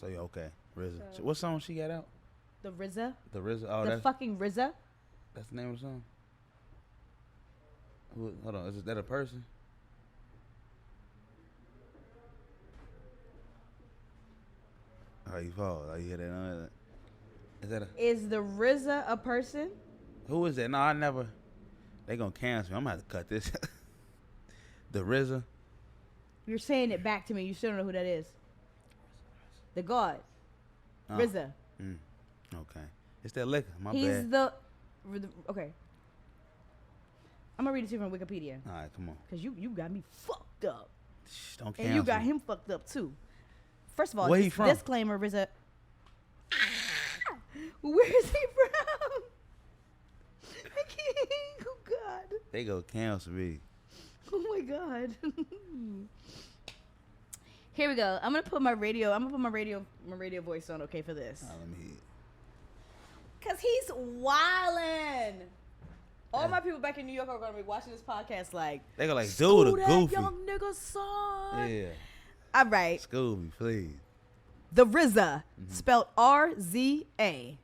So yeah, okay, RZA. So what song she got out? The RZA. The RZA. Oh, the fucking RZA. That's the name of the song. Hold on, is that a person? Oh, you fall. Oh, you hear that? Is that Is the RZA a person? Who is that? No, I never. They gonna cancel me. I'm gonna have to cut this. The RZA. You're saying it back to me. You still don't know who that is. The God. RZA. Okay. It's that liquor. My bad. He's okay. I'm gonna read it to you from Wikipedia. All right, come on. Cause you got me fucked up. Shh, don't cancel. And you got him fucked up too. First of all, where he from? Disclaimer, RZA. Where is he from? I can't. Oh God. They go cancel me. Oh my God. Here we go. I'm gonna put my radio voice on. Okay, for this. Let me hear. Cause he's wildin'. All my people back in New York are gonna be watching this podcast like. They go like, dude, a goofy young nigga son. Yeah. All right. School me, please. The RZA, spelled R-Z-A.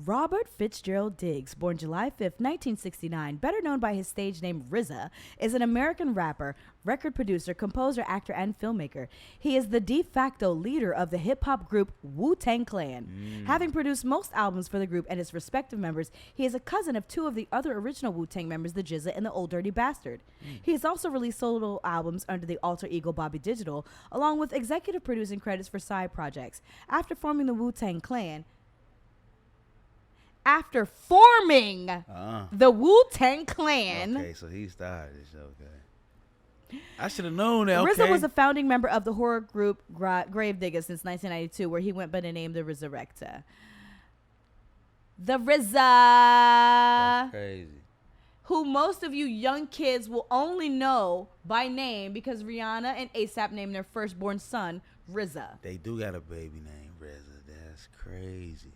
Robert Fitzgerald Diggs, born July 5th, 1969, better known by his stage name RZA, is an American rapper, record producer, composer, actor, and filmmaker. He is the de facto leader of the hip-hop group Wu-Tang Clan. Having produced most albums for the group and its respective members, he is a cousin of two of the other original Wu-Tang members, the GZA and the Old Dirty Bastard. He has also released solo albums under the alter ego Bobby Digital, along with executive producing credits for side projects. After forming the Wu-Tang Clan, the Wu-Tang Clan. Okay, so he started this. Okay. I should have known that. RZA was a founding member of the horror group Gravediggers since 1992, where he went by the name The Resurrector. The RZA. That's crazy. Who most of you young kids will only know by name because Rihanna and ASAP named their firstborn son RZA. They do got a baby named RZA. That's crazy.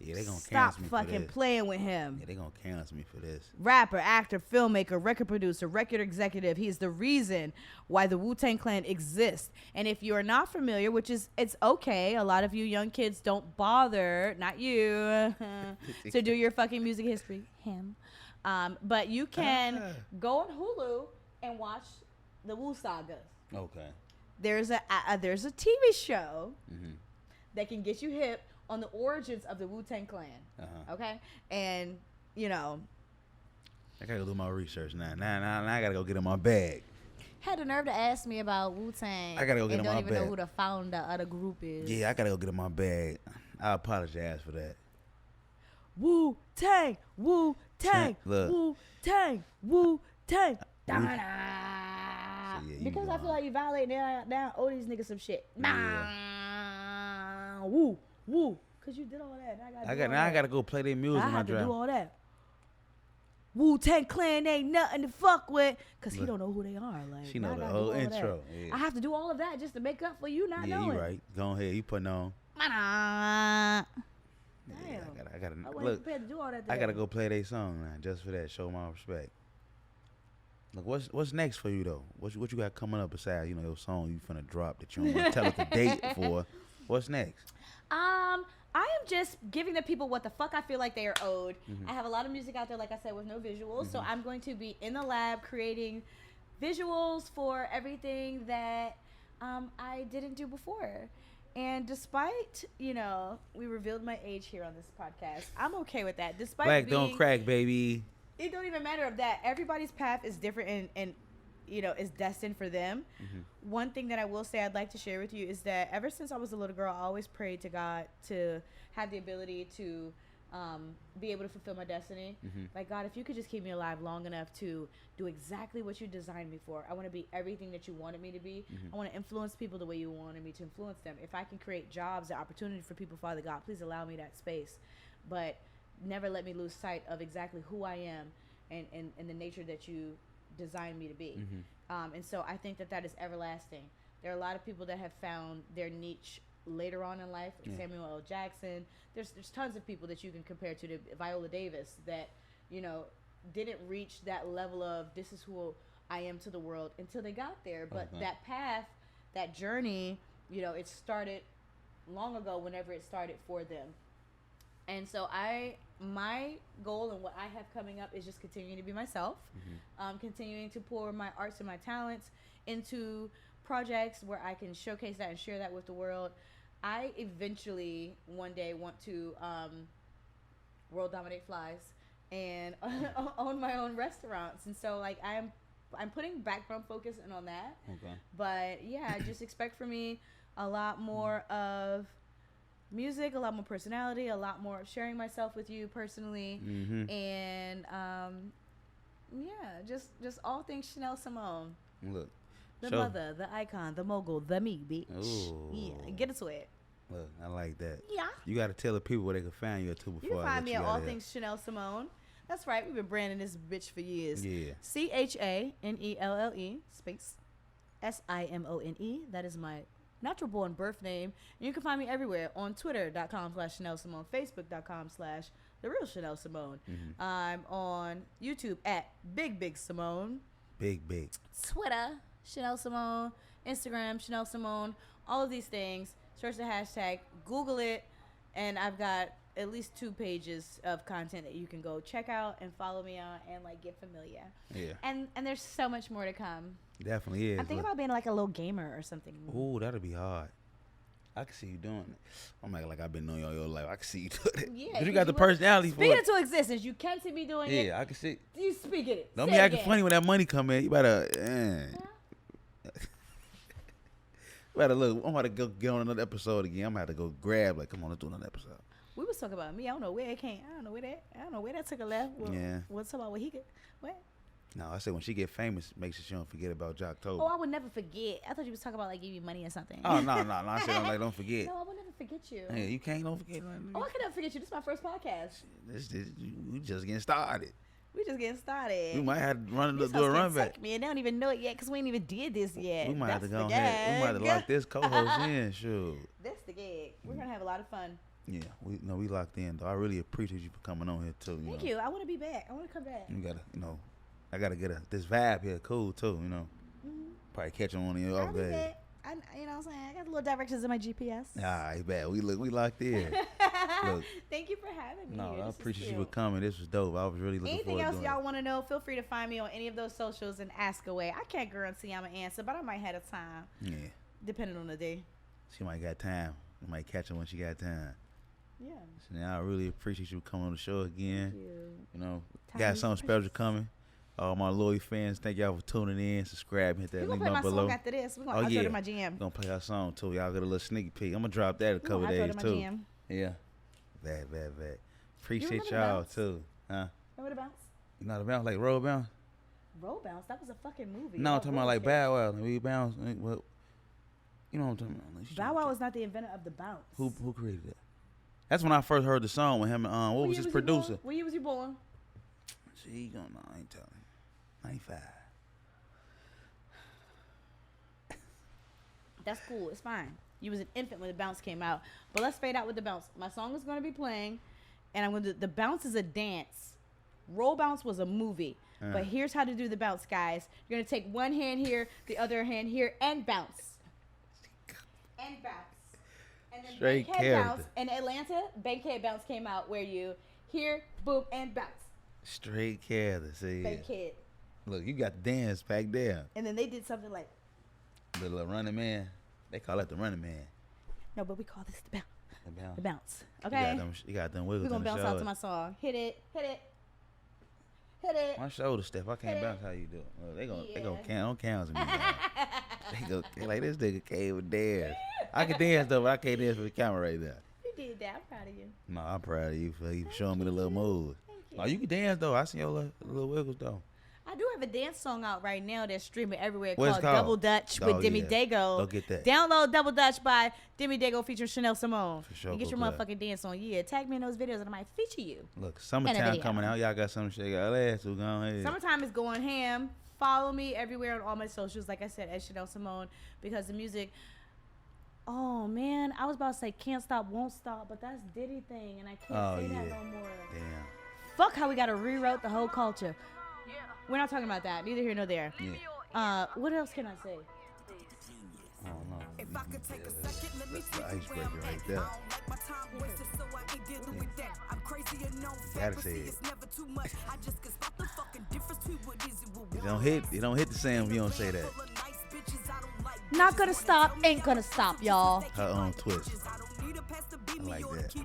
Yeah, they gonna Stop cancel me for fucking this. playing with him. Yeah, they gonna cancel me for this. Rapper, actor, filmmaker, record producer, record executive. He is the reason why the Wu-Tang Clan exists. And if you are not familiar, which is, it's okay. A lot of you young kids don't bother, not you, to do your fucking music history. But you can go on Hulu and watch the Wu Sagas. Okay. There's a TV show that can get you hip on the origins of the Wu-Tang Clan. Okay? And, you know, I gotta go do my research now. Now I gotta go get in my bag. Had the nerve to ask me about Wu-Tang. I gotta go get in my bag. And don't even know bag. who the founder of the group is. Yeah, I gotta go get in my bag. I apologize for that. Wu-Tang, Wu-Tang, Look. Wu-Tang, Wu-Tang. Yeah, Because I feel like you violating now owe these niggas some shit. Yeah. Woo. Cause you did all that. I gotta go play their music I when I have to drive. do all that. Wu-Tang Clan ain't nothing to fuck with. Cause he don't know who they are. Like, She know I the gotta do whole all that. intro. Yeah. I have to do all of that just to make up for you not Yeah, knowing. you right. Go ahead. You putting on. Damn. Yeah, I gotta I wasn't look. prepared to do all that I today. gotta go play their song now, just for that. Show my respect. Look, what's next for you though? What you got coming up besides your song you finna drop that you don't want to tell us the date for? What's next? I am just giving the people what the fuck I feel like they are owed. I have a lot of music out there, like I said, with no visuals. So I'm going to be in the lab creating visuals for everything that I didn't do before. And despite, we revealed my age here on this podcast, I'm okay with that. Despite Black don't crack, baby. It don't even matter of that. Everybody's path is different and is destined for them. One thing that I will say I'd like to share with you is that ever since I was a little girl, I always prayed to God to have the ability to be able to fulfill my destiny. Like, God, if you could just keep me alive long enough to do exactly what you designed me for. I want to be everything that you wanted me to be. I want to influence people the way you wanted me to influence them. If I can create jobs and opportunity for people, Father God, please allow me that space. But never let me lose sight of exactly who I am and the nature that you designed me to be. And so I think that is everlasting. There are a lot of people that have found their niche later on in life. Samuel L. Jackson. There's tons of people that you can compare to Viola Davis that, didn't reach that level of this is who I am to the world until they got there. But that path, that journey, it started long ago whenever it started for them. And so my goal and what I have coming up is just continuing to be myself, continuing to pour my arts and my talents into projects where I can showcase that and share that with the world. I eventually one day want to world dominate flies and own my own restaurants. And so I'm putting background focus in on that. But yeah, just expect from me a lot more of music, a lot more personality, a lot more sharing myself with you personally, and just all things Chanelle Simone. Look, the mother, the icon, the mogul, the me, bitch. Ooh. Yeah, get into it. Look, I like that. Yeah. You got to tell the people where they can find you too before You can I find let me you at out all of here. things Chanelle Simone. That's right. We've been branding this bitch for years. Yeah. CHANELLE space SIMONE. That is my natural born birth name. And you can find me everywhere on twitter.com/Chanelle Simone, facebook.com/The Real Chanelle Simone. I'm on YouTube at Big Simone. Big. Twitter, Chanelle Simone. Instagram, Chanelle Simone. All of these things. search the hashtag, Google it, and I've got at least 2 pages of content that you can go check out and follow me on and like get familiar. Yeah. And there's so much more to come. Definitely is. I'm thinking about being like a little gamer or something. Ooh, that'll be hard. I can see you doing it. I'm like I've been knowing you all your life. I can see you doing it. Yeah. 'Cause you got the personality for Speak it it. into existence. You can see me doing it. Yeah, I can see. You speak it. Don't Say be it acting again. funny when that money come in. You better. Look. I'm about to go get on another episode again. I'm gonna have to go grab. Like, come on, let's do another episode. We was talking about me. I don't know where it came. I don't know where that took a left. Well, Yeah. What's about what he could? What? No, I said when she get famous, make sure she don't forget about Jocktober. Oh, I would never forget. I thought you was talking about like give you money or something. Oh no! I said I'm like don't forget. No, I would never forget you. Yeah, you don't forget. Oh, I could never forget you. This is my first podcast. We just getting started. We just getting started. We might have to do These a hoes run can't back. take me, and they don't even know it yet because we ain't even did this yet. We might have to That's go the ahead. We might have to gag. lock this co-host in. Sure. That's the gig. We're gonna have a lot of fun. Yeah, we locked in though. I really appreciate you for coming on here too. Thank you. I want to be back. I want to come back. You gotta, I gotta get this vibe here cool too. Probably catch on one of your I'll off be days. back. You know what I'm saying? I got little directions in my GPS. Alright, bad. We locked in. Look, Thank you for having me. no, here. I This is appreciate you cute. for coming. This was dope. I was really looking Anything forward else to y'all it. want to know, feel free to find me on any of those socials and ask away. I can't guarantee I'm going to answer, but I might have a time, Yeah, depending on the day. she might got time. You might catch her when she got time. Yeah. So now I really appreciate you coming on the show again. Thank you. Time Got is something precious. special coming. All my loyal fans, thank y'all for tuning in. Subscribe, hit We're that going link to play my down below. song after this. We're Oh, going to yeah. to my jam. We're gonna play our song too. Y'all get a little sneak peek. I'm gonna drop that in a couple We're days to my too. jam. Yeah. Bad. Appreciate remember y'all Bounce? too. Huh? Remember the bounce? You know the bounce like roll bounce? Roll bounce? That was a fucking movie. No, I'm Roll talking about like bounce. Bow Wow. We bounce. Well, you know what I'm talking about. Like, Bow Wow was not the inventor of the bounce. Who created that? That's when I first heard the song with him and what was his producer? What year was you born? See, I ain't telling. 95. That's cool. It's fine. You was an infant when the bounce came out. But let's fade out with the bounce. My song is going to be playing, and I'm going to. The bounce is a dance. Roll bounce was a movie. But here's how to do the bounce, guys. You're going to take one hand here, the other hand here, and bounce. And bounce. And then Straight Bankhead character. bounce. In Atlanta, Bankhead bounce came out where you here, boom, and bounce. Straight character. See, Bankhead. look, you got the dance back there. And then they did something like, The little running man. They call it the running man. no, but we call this the bounce. The bounce. The bounce. Okay? You got them wiggles We're in going to the bounce out shoulder. to my song. Hit it. Hit it. Hit it. My shoulder stiff. I can't Hit it. bounce how you do it. Well, they gonna Yeah. count. Don't cancel me. They like this nigga can't even dance. I can dance though, but I can't dance for the camera right now. You did that. I'm proud of you. No, I'm proud of you for you showing me the little moves. Thank you. No, you can dance though. I see your little wiggles though. I do have a dance song out right now that's streaming everywhere What it's called called? Double Dutch Oh, with Demi yeah. Dago. Go get that. Download Double Dutch by Demi Dago featuring Chanel Simone. For sure, And get go your for that. motherfucking dance on. Yeah, tag me in those videos and I might feature you. Look, And a summertime video. coming out. Y'all got something to shake our ass. So go ahead. Summertime is going ham. Follow me everywhere on all my socials, like I said, at Chanel Simone, because the music. Oh man, I was about to say can't stop, won't stop, but that's Diddy thing, and I can't say that no more. Damn. Fuck how we gotta rewrote the whole culture. We're not talking about that. Neither here nor there. Yeah. What else can I say? I don't know. If I could take a second, let me That's the take you where icebreaker I'm right at. there. I don't like my time wasted, so I ain't dealing with that. I'm crazy and no Gotta say fantasy. it. It's never too much. I just can spot the fucking difference between what is and what It don't hit the same if you don't say that. Not gonna stop, ain't gonna stop, y'all. Her own twist. I like that.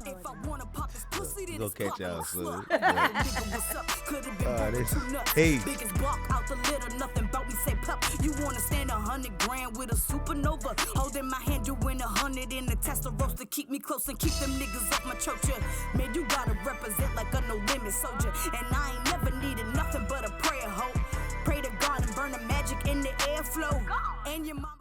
If I wanna pop this pussy, then Go it's catch poppin' y'all on soon. slut. Yeah. Nigga, what's up? Could've been broken this- two nuts. hey. Biggest block out the litter, nothing about me say pup. You wanna stand 100 grand with a supernova? Holding my hand, doing 100 in the Tesla roast to keep me close and keep them niggas off my church. Man, you gotta represent like a no limit soldier. And I ain't never needed nothing but a prayer, hope. Pray to God and burn the magic in the airflow. And your mama.